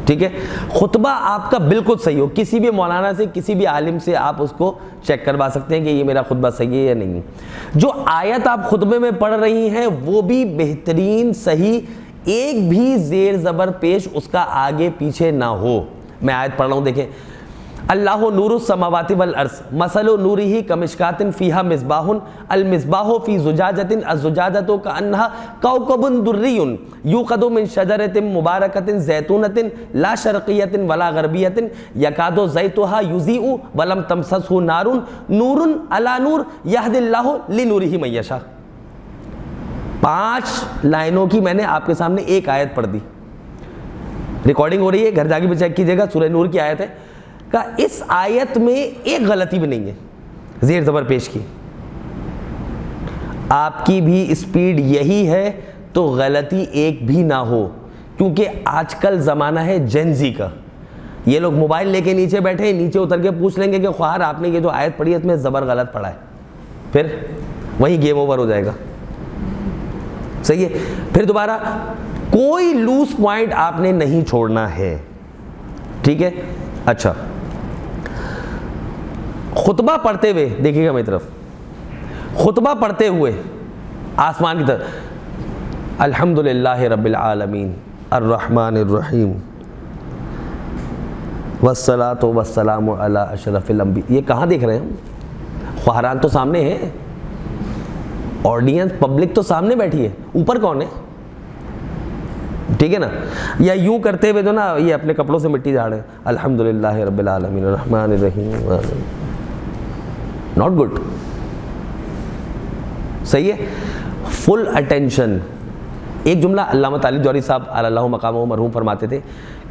ٹھیک ہے، خطبہ آپ کا بالکل صحیح ہو، کسی بھی مولانا سے کسی بھی عالم سے آپ اس کو چیک کروا سکتے ہیں کہ یہ میرا خطبہ صحیح ہے یا نہیں. جو آیت آپ خطبے میں پڑھ رہی ہیں وہ بھی بہترین صحیح، ایک بھی زیر زبر پیش اس کا آگے پیچھے نہ ہو. میں آیت پڑھ رہا ہوں، دیکھیں. اللہ نور السماوات والارض مثل نورہ کمشکات فیہا مصباح المصباح فی زجاجۃ الزجاجۃ کأنها کوکب دری یوقد من شجرۃ مبارکۃ زیتونۃ لا شرقیۃ ولا غربیۃ یکاد زیتها یضیء ولم تمسسہ نار نور علی نور یہدی اللہ لنورہ من یشاء. 5 لائنوں کی میں نے آپ کے سامنے ایک آیت پڑھ دی. ریکارڈنگ ہو رہی ہے، گھر جا کے بھی چیک کیجیے گا، سورہ نور کی آیت ہے. کہ اس آیت میں ایک غلطی بھی نہیں ہے زیر زبر پیش کی. آپ کی بھی اسپیڈ یہی ہے تو غلطی ایک بھی نہ ہو، کیونکہ آج کل زمانہ ہے جینزی کا. یہ لوگ موبائل لے کے نیچے بیٹھے ہیں، نیچے اتر کے پوچھ لیں گے کہ خواہر آپ نے یہ جو آیت پڑھی ہے اس میں زبر غلط پڑھا ہے، پھر وہیں گیم اوور ہو جائے گا. صحیح ہے. پھر دوبارہ کوئی لوز پوائنٹ آپ نے نہیں چھوڑنا ہے. ٹھیک ہے. اچھا، خطبہ پڑھتے ہوئے دیکھیے گا میری طرف، خطبہ پڑھتے ہوئے آسمان کی طرف الحمدللہ رب العالمین الرحمن الرحیم والصلاۃ والسلام علی اشرف الانبیاء. یہ کہاں دیکھ رہے ہیں ہم؟ خواہران تو سامنے ہیں، آڈینس پبلک تو سامنے بیٹھی ہے، اوپر کون ہے؟ ٹھیک ہے نا. یا یوں کرتے ہوئے تو نا یہ اپنے کپڑوں سے مٹی جھاڑے الحمدللہ رب العالمین الرحمن الرحیم. Not good. صحیح ہے. Full attention. ایک جملہ علامہ طالب جوہری صاحب اللہ مقامہ مرحوم فرماتے تھے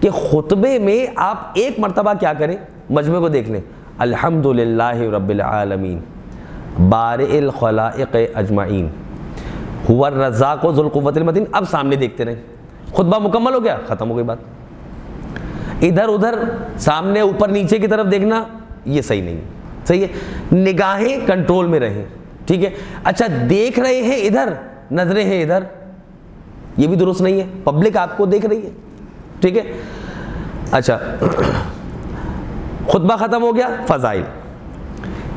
کہ خطبے میں آپ ایک مرتبہ کیا کریں، مجمع کو دیکھ لیں، الحمدللہ رب العالمین بارئ الخلائق اجمعین هو الرزاق ذو القوۃ المتین. اب سامنے دیکھتے رہیں. خطبہ مکمل ہو گیا، ختم ہو گئی بات. ادھر ادھر سامنے اوپر نیچے کی طرف دیکھنا یہ صحیح نہیں. صحیح ہے. نگاہیں کنٹرول میں رہیں. ٹھیک ہے. اچھا، دیکھ رہے ہیں ادھر، نظریں ہیں ادھر، یہ بھی درست نہیں ہے. پبلک آپ کو دیکھ رہی ہے. ٹھیک ہے. اچھا، خطبہ ختم ہو گیا. فضائل.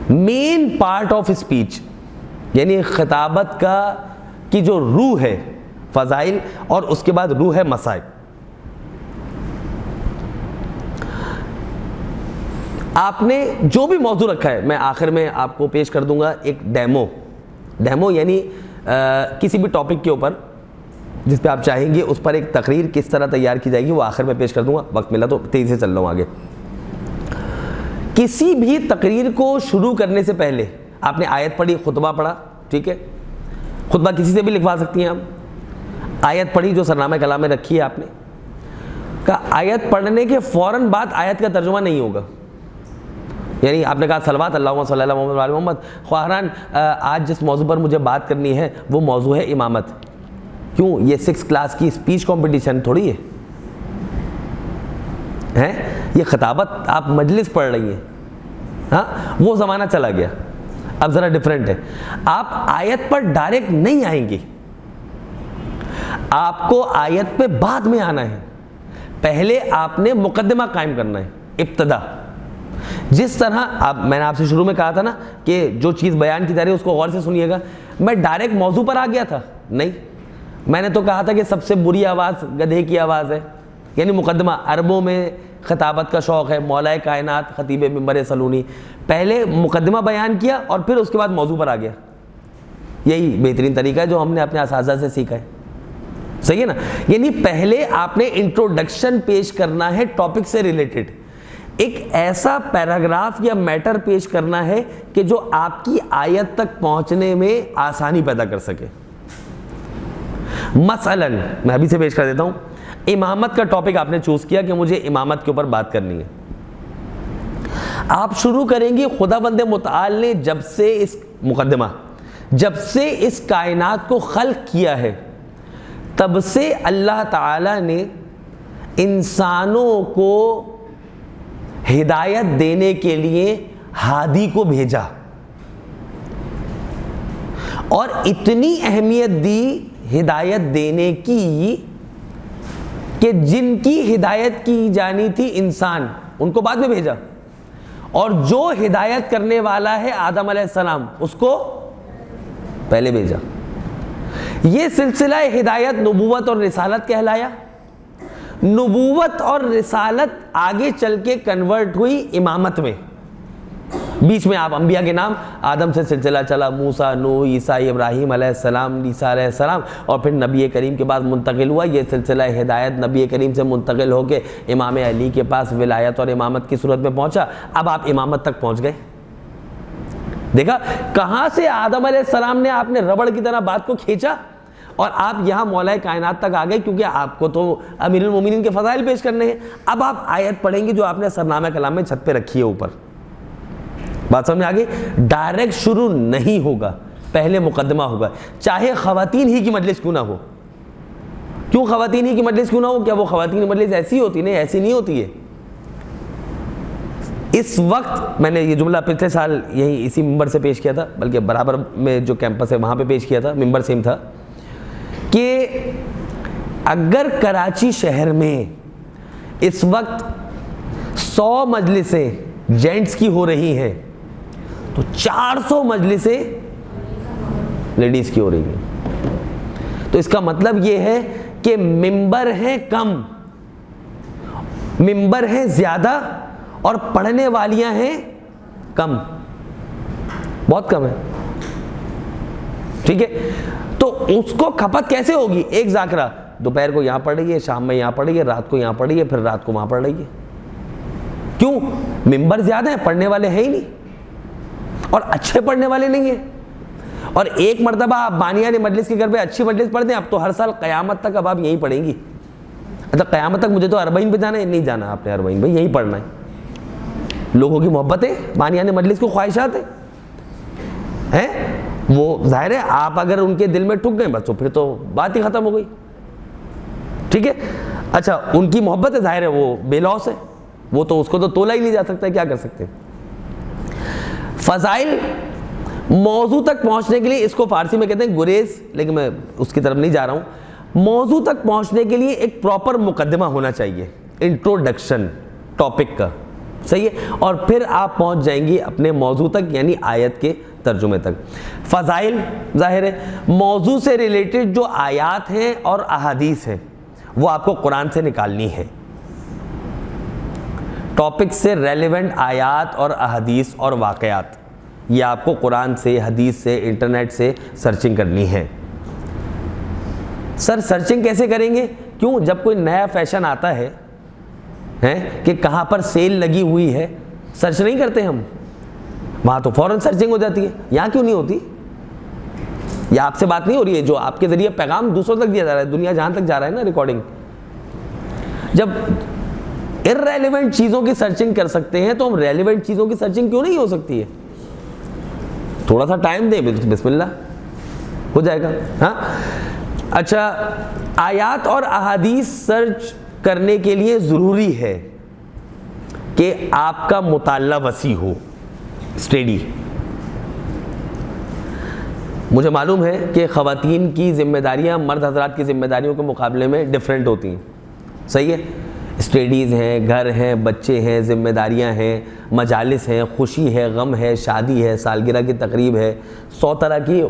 مین پارٹ آف اسپیچ یعنی خطابت کا کی جو روح ہے فضائل، اور اس کے بعد روح ہے مسائل. آپ نے جو بھی موضوع رکھا ہے میں آخر میں آپ کو پیش کر دوں گا ایک ڈیمو یعنی کسی بھی ٹاپک کے اوپر جس پہ آپ چاہیں گے اس پر ایک تقریر کس طرح تیار کی جائے گی وہ آخر میں پیش کر دوں گا. وقت ملا تو تیزی سے چل رہا ہوں آگے. کسی بھی تقریر کو شروع کرنے سے پہلے آپ نے آیت پڑھی، خطبہ پڑھا. ٹھیک ہے. خطبہ کسی سے بھی لکھوا سکتی ہیں آپ. آیت پڑھی جو سرنامہ کلام میں رکھی ہے آپ نے، کہ آیت پڑھنے کے فوراً بعد آیت کا ترجمہ نہیں ہوگا. یعنی آپ نے کہا صلوات اللہم صلی اللہ محمد علیہ محمد. خواہران آج جس موضوع پر مجھے بات کرنی ہے وہ موضوع ہے امامت. کیوں؟ یہ 6 کلاس کی اسپیچ کمپٹیشن تھوڑی ہے. یہ خطابت آپ مجلس پڑھ رہی ہیں. ہاں، وہ زمانہ چلا گیا، اب ذرا ڈیفرنٹ ہے. آپ آیت پر ڈائریکٹ نہیں آئیں گے، آپ کو آیت پہ بعد میں آنا ہے. پہلے آپ نے مقدمہ قائم کرنا ہے، ابتدا. جس طرح میں نے آپ سے شروع میں کہا تھا نا کہ جو چیز بیان کی جا رہی ہے اس کو غور سے سنیے گا. میں ڈائریکٹ موضوع پر آ گیا تھا؟ نہیں. میں نے تو کہا تھا کہ سب سے بری آواز گدھے کی آواز ہے، یعنی مقدمہ. عربوں میں خطابت کا شوق ہے، مولا کائنات خطیب منبر سلونی. پہلے مقدمہ بیان کیا اور پھر اس کے بعد موضوع پر آ گیا. یہی بہترین طریقہ ہے جو ہم نے اپنے اساتذہ سے سیکھا ہے. صحیح ہے نا. یعنی پہلے آپ نے انٹروڈکشن پیش کرنا ہے ٹاپک سے ریلیٹڈ، ایک ایسا پیراگراف یا میٹر پیش کرنا ہے کہ جو آپ کی آیت تک پہنچنے میں آسانی پیدا کر سکے. مثلاً میں ابھی سے پیش کر دیتا ہوں. امامت کا ٹاپک آپ نے چوز کیا کہ مجھے امامت کے اوپر بات کرنی ہے. آپ شروع کریں گے خدا بند متعال نے جب سے اس مقدمہ جب سے اس کائنات کو خلق کیا ہے تب سے اللہ تعالی نے انسانوں کو ہدایت دینے کے لیے ہادی کو بھیجا، اور اتنی اہمیت دی ہدایت دینے کی کہ جن کی ہدایت کی جانی تھی انسان، ان کو بعد میں بھیجا، اور جو ہدایت کرنے والا ہے آدم علیہ السلام اس کو پہلے بھیجا۔ یہ سلسلہ ہدایت نبوت اور رسالت کہلایا۔ نبوت اور رسالت آگے چل کے کنورٹ ہوئی امامت میں۔ بیچ میں آپ انبیاء کے نام آدم سے سلسلہ چلا، موسیٰ، نوح، عیسیٰ، ابراہیم علیہ السلام، عیسیٰ علیہ السلام، اور پھر نبی کریم کے بعد منتقل ہوا یہ سلسلہ ہدایت، نبی کریم سے منتقل ہو کے امام علی کے پاس ولایت اور امامت کی صورت میں پہنچا۔ اب آپ امامت تک پہنچ گئے۔ دیکھا کہاں سے آدم علیہ السلام نے آپ نے ربڑ کی طرح بات کو کھینچا اور آپ یہاں مولا کائنات تک آ گئے، کیونکہ آپ کو تو امیر المومنین کے فضائل پیش کرنے ہیں۔ اب آپ آیت پڑھیں گے جو آپ نے سرنامہ کلام میں چھت پہ رکھی ہے اوپر، بات سمجھ میں آگئی؟ ڈائریکٹ شروع نہیں ہوگا، پہلے مقدمہ ہوگا، چاہے خواتین ہی کی مجلس کیوں نہ ہو۔ کیوں خواتین ہی کی مجلس کیوں نہ ہو؟ کیا وہ خواتین کی مجلس ایسی ہوتی؟ نہیں، ایسی نہیں ہوتی ہے۔ اس وقت میں نے یہ جملہ پچھلے سال یہی اسی ممبر سے پیش کیا تھا، بلکہ برابر میں جو کیمپس ہے وہاں پہ پیش کیا تھا، ممبر سیم تھا، کہ اگر کراچی شہر میں اس وقت 100 مجلسیں جینٹس کی ہو رہی ہیں تو 400 مجلسیں لیڈیز کی ہو رہی ہیں۔ تو اس کا مطلب یہ ہے کہ ممبر ہیں کم، ممبر ہیں زیادہ، اور پڑھنے والیاں ہیں کم، بہت کم ہے، ٹھیک ہے؟ تو اس کو کھپت کیسے ہوگی؟ ایک ذاکرہ دوپہر کو یہاں پڑھ رہی ہے، شام میں یہاں پڑھ رہی ہے، رات کو یہاں پڑھ رہی ہے، پھر رات کو وہاں پڑھ رہی ہے۔ کیوں؟ ممبر زیادہ ہیں، پڑھنے والے ہیں ہی نہیں، اور اچھے پڑھنے والے نہیں ہیں۔ اور ایک مرتبہ آپ بانیان مجلس کے گھر پہ اچھی مجلس پڑھ دیں، اب تو ہر سال قیامت تک اب آپ یہیں پڑھیں گی۔ اچھا قیامت تک مجھے تو اربعین پہ جانا ہے، نہیں جانا آپ نے اربعین پہ، یہیں پڑھنا ہے۔ لوگوں کی محبتیں، بانیان مجلس کو خواہشات ہیں، وہ ظاہر ہے آپ اگر ان کے دل میں ٹھک گئے بس تو پھر تو بات ہی ختم ہو گئی، ٹھیک ہے؟ اچھا ان کی محبت ہے، ظاہر ہے وہ بے لوث ہے، وہ تو اس کو تو تولا ہی نہیں جا سکتا، کیا کر سکتے؟ فضائل موضوع تک پہنچنے کے لیے، اس کو فارسی میں کہتے ہیں گریز، لیکن میں اس کی طرف نہیں جا رہا ہوں۔ موضوع تک پہنچنے کے لیے ایک پراپر مقدمہ ہونا چاہیے، انٹروڈکشن ٹاپک کا، صحیح ہے؟ اور پھر آپ پہنچ جائیں گی اپنے موضوع تک، یعنی آیت کے ترجمے تک۔ فضائل ظاہر ہے موضوع سے ریلیٹڈ جو آیات ہیں اور احادیث ہیں وہ آپ کو قرآن سے نکالنی ہے، ٹاپک سے ریلیونٹ آیات اور احادیث اور واقعات یہ آپ کو قرآن سے، حدیث سے، انٹرنیٹ سے سرچنگ کرنی ہے۔ سر سرچنگ کیسے کریں گے؟ کیوں؟ جب کوئی نیا فیشن آتا ہے کہ کہاں پر سیل لگی ہوئی ہے، سرچ نہیں کرتے ہم، وہاں تو فوراً سرچنگ ہو جاتی ہے، یہاں کیوں نہیں ہوتی؟ یہ آپ سے بات نہیں ہو رہی ہے، جو آپ کے ذریعے پیغام دوسروں تک دیا جا رہا ہے، دنیا جہاں تک جا رہا ہے نا ریکارڈنگ، جب irrelevant چیزوں کی سرچنگ کر سکتے ہیں تو ہم ریلیونٹ چیزوں کی سرچنگ کیوں نہیں ہو سکتی ہے؟ تھوڑا سا ٹائم دیں، بسم اللہ ہو جائے گا۔ ہاں اچھا، آیات اور احادیث سرچ کرنے کے لیے ضروری ہے کہ آپ کا مطالعہ وسیع ہو، اسٹڈی۔ مجھے معلوم ہے کہ خواتین کی ذمہ داریاں مرد حضرات کی ذمہ داریوں کے مقابلے میں ڈیفرنٹ ہوتی ہیں، صحیح ہے؟ اسٹڈیز ہیں، گھر ہیں، بچے ہیں، ذمہ داریاں ہیں، مجالس ہیں، خوشی ہے، غم ہے، شادی ہے، سالگرہ کی تقریب ہے، 100 طرح کی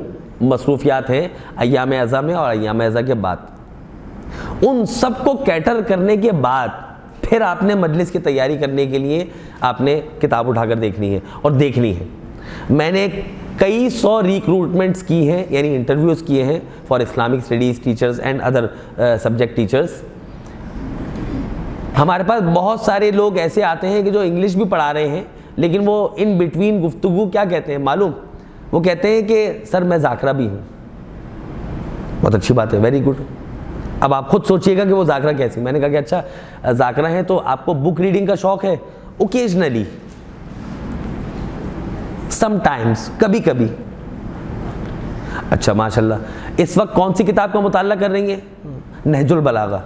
مصروفیات ہیں ایام عزا میں اور ایام عزا کے بعد۔ ان سب کو کیٹر کرنے کے بعد پھر آپ نے مجلس کی تیاری کرنے کے لیے آپ نے کتاب اٹھا کر دیکھنی ہے اور دیکھنی ہے۔ میں نے کئی 100 ریکروٹمنٹس کی ہیں، یعنی انٹرویوز کیے ہیں for Islamic studies teachers and other subject teachers. ہمارے پاس بہت سارے لوگ ایسے آتے ہیں کہ جو انگلش بھی پڑھا رہے ہیں، لیکن وہ ان بٹوین گفتگو کیا کہتے ہیں معلوم؟ وہ کہتے ہیں کہ سر میں ذاکرہ بھی ہوں۔ بہت اچھی بات ہے، ویری گڈ۔ اب آپ خود سوچئے گا کہ وہ ذاکرہ کیسی؟ میں نے کہا کہ اچھا ذاکرہ ہیں تو آپ کو بک ریڈنگ کا شوق ہے؟ اوکیجنلی، سم ٹائمز، کبھی کبھی، اچھا ماشاءاللہ. اس وقت کون سی کتاب کا مطالعہ کر رہی ہیں؟ نہج البلاغہ.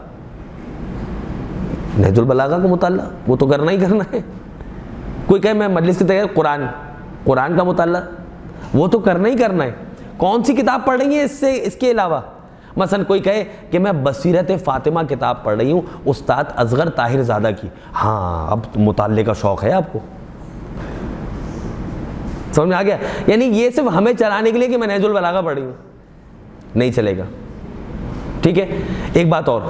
نہج البلاغہ کا مطالعہ وہ تو کرنا ہی کرنا ہے. کوئی کہے میں مجلس کی تیاری، قرآن کا مطالعہ وہ تو کرنا ہی کرنا ہے. کون سی کتاب پڑھ رہی ہیں اس کے علاوہ؟ مثلا کوئی کہے کہ میں بصیرت فاطمہ کتاب پڑھ رہی ہوں استاد اصغر طاہر زادہ کی. ہاں اب مطالعے کا شوق ہے آپ کو، سمجھ میں آ گیا؟ یعنی یہ صرف ہمیں چلانے کے لیے کہ میں نہج البلاغہ پڑھ رہی ہوں نہیں چلے گا. ٹھیک ہے. ایک بات اور،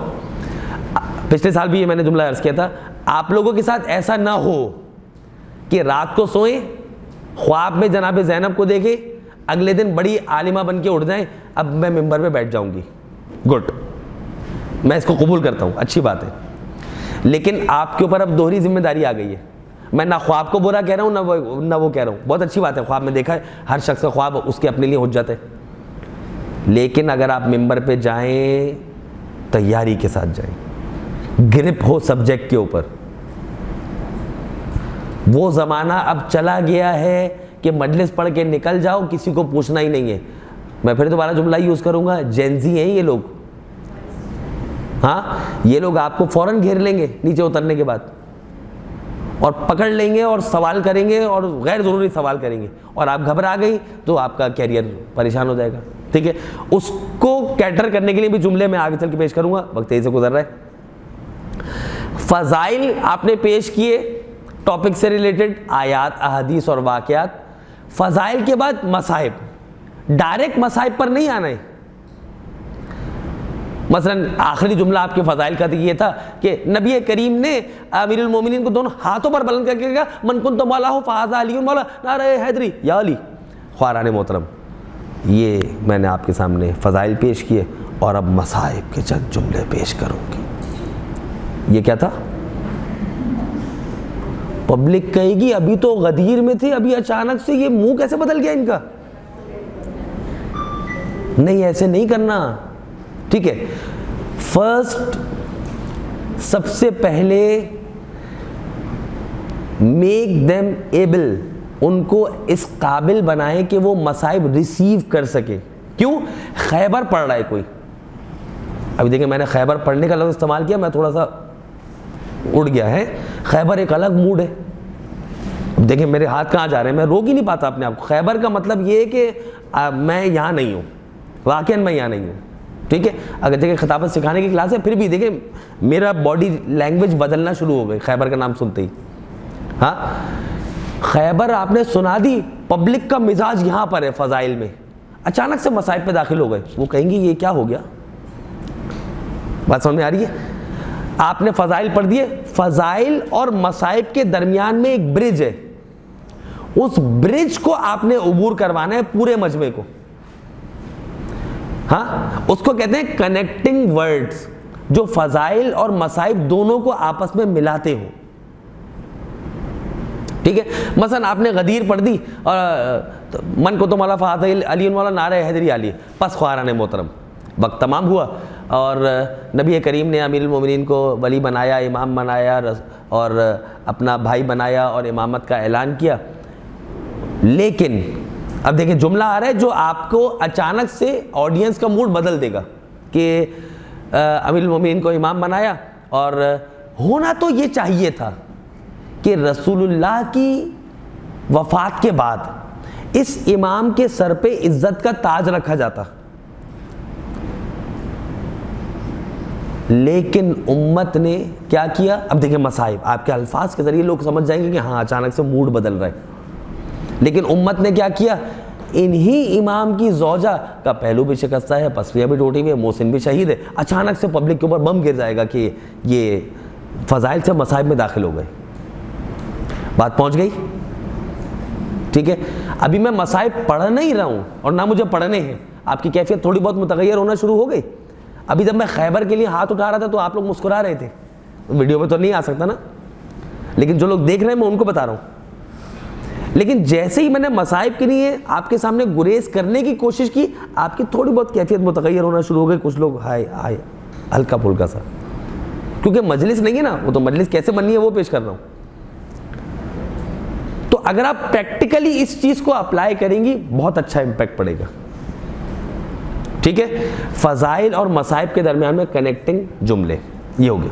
پچھلے سال بھی یہ میں نے جملہ عرض کیا تھا، آپ لوگوں کے ساتھ ایسا نہ ہو کہ رات کو سوئیں، خواب میں جناب زینب کو دیکھیں، اگلے دن بڑی عالمہ بن کے اٹھ جائیں اب میں ممبر پہ بیٹھ جاؤں گی. گڈ، میں اس کو قبول کرتا ہوں، اچھی بات ہے. لیکن آپ کے اوپر اب دوہری ذمہ داری آ گئی ہے. میں نہ خواب کو برا کہہ رہا ہوں نہ وہ کہہ رہا ہوں. بہت اچھی بات ہے، خواب میں دیکھا ہے ہر شخص کا خواب اس کے اپنے لیے حجت ہے. لیکن اگر آپ ممبر پہ جائیں تیاری کے ساتھ جائیں، گرپ ہو سبجیکٹ کے اوپر. وہ زمانہ اب چلا گیا ہے کہ مجلس پڑھ کے نکل جاؤ، کسی کو پوچھنا ہی نہیں ہے. میں پھر دوبارہ جملہ یوز کروں گا، جینزی ہیں یہ لوگ. ہاں یہ لوگ آپ کو فوراً گھیر لیں گے نیچے اترنے کے بعد اور پکڑ لیں گے اور سوال کریں گے اور غیر ضروری سوال کریں گے، اور آپ گھبرا گئی تو آپ کا کیریئر پریشان ہو جائے گا. ٹھیک ہے. اس کو کیٹر کرنے کے لیے بھی جملے میں آگے چل کے پیش کروں گا، وقت تیزی سے گزر رہا ہے. فضائل آپ نے پیش کیے ٹاپک سے ریلیٹڈ، آیات احادیث اور واقعات. فضائل کے بعد مصائب. ڈائریکٹ مصائب پر نہیں آنا ہے. مثلا آخری جملہ آپ کے فضائل کا یہ تھا کہ نبی کریم نے امیر المومنین کو دونوں ہاتھوں پر بلند کر کے کہا من کنت مولاہ فہذا علی مولا، نعرہ حیدری یا علی. خواہران محترم، یہ میں نے آپ کے سامنے فضائل پیش کیے اور اب مصائب کے چند جملے پیش کروں گی. یہ کیا تھا؟ پبلک کہے گی ابھی تو غدیر میں تھے، ابھی اچانک سے یہ منہ کیسے بدل گیا ان کا؟ نہیں، ایسے نہیں کرنا. ٹھیک ہے. فرسٹ، سب سے پہلے میک دیم ایبل، ان کو اس قابل بنائیں کہ وہ مصائب ریسیو کر سکے. کیوں؟ خیبر پڑھ رہا ہے کوئی. ابھی دیکھیں میں نے خیبر پڑھنے کا لفظ استعمال کیا، میں تھوڑا سا اڑ گیا ہے. خیبر ایک الگ موڈ ہے. اب دیکھیں میرے ہاتھ کہاں جا رہے ہیں، میں روک ہی نہیں پاتا اپنے آپ کو. خیبر کا مطلب یہ ہے کہ میں یہاں نہیں ہوں، واقعاً میں یہاں نہیں ہوں. ٹھیک ہے. اگر دیکھیں خطابت سکھانے کی کلاس ہے، پھر بھی دیکھیں میرا باڈی لینگویج بدلنا شروع ہو گئی خیبر کا نام سنتے ہی. ہاں خیبر آپ نے سنا دی، پبلک کا مزاج یہاں پر ہے فضائل میں، اچانک سے مصائب پہ داخل ہو گئے. وہ کہیں گے یہ کیا ہو گیا؟ بات سمجھ میں آ رہی ہے؟ آپ نے فضائل پڑھ دیے. فضائل اور مصائب کے درمیان میں ایک برج ہے، اس برج کو آپ نے عبور کروانا ہے پورے مجمع کو. ہاں اس کو کہتے ہیں کنیکٹنگ ورڈز، جو فضائل اور مصائب دونوں کو آپس میں ملاتے ہوں. ٹھیک ہے. مثلا آپ نے غدیر پڑھ دی اور من کو تو مولا فہذا علی مولا، نعرہ حیدری علی. پس خواہران محترم وقت تمام ہوا اور نبی کریم نے امیر المومنین کو ولی بنایا، امام بنایا اور اپنا بھائی بنایا اور امامت کا اعلان کیا. لیکن اب دیکھیں جملہ آ رہا ہے جو آپ کو اچانک سے آڈینس کا موڈ بدل دے گا کہ امیر المومنین کو امام بنایا. اور ہونا تو یہ چاہیے تھا کہ رسول اللہ کی وفات کے بعد اس امام کے سر پہ عزت کا تاج رکھا جاتا، لیکن امت نے کیا کیا؟ اب دیکھیں مصائب آپ کے الفاظ کے ذریعے لوگ سمجھ جائیں گے کہ ہاں اچانک سے موڈ بدل رہا ہے. لیکن امت نے کیا کیا؟ انہی امام کی زوجہ کا پہلو بھی شکستہ ہے، پسلیاں بھی ٹوٹی ہوئی ہے، محسن بھی شہید ہے. اچانک سے پبلک کے اوپر بم گر جائے گا کہ یہ فضائل سے مصائب میں داخل ہو گئے. بات پہنچ گئی؟ ٹھیک ہے. ابھی میں مصائب پڑھ نہیں رہا ہوں اور نہ مجھے پڑھنے ہیں. آپ کی کیفیت تھوڑی بہت متغیر ہونا شروع ہو گئی. ابھی جب میں خیبر کے لیے ہاتھ اٹھا رہا تھا تو آپ لوگ مسکرا رہے تھے. ویڈیو میں تو نہیں آ سکتا نا، لیکن جو لوگ دیکھ رہے ہیں میں ان کو بتا رہا ہوں. لیکن جیسے ہی میں نے مصائب کے لیے آپ کے سامنے گریز کرنے کی کوشش کی، آپ کی تھوڑی بہت کیفیت متغیر ہونا شروع ہو گئی. کچھ لوگ ہائے ہائے ہلکا پھلکا سا، کیونکہ مجلس نہیں ہے نا، وہ تو مجلس کیسے بننی ہے وہ پیش کر رہا ہوں. تو اگر آپ پریکٹیکلی اس چیز کو اپلائی کریں گی بہت اچھا امپیکٹ پڑے گا. ٹھیک ہے. فضائل اور مصائب کے درمیان میں کنیکٹنگ جملے, یہ ہو گیا.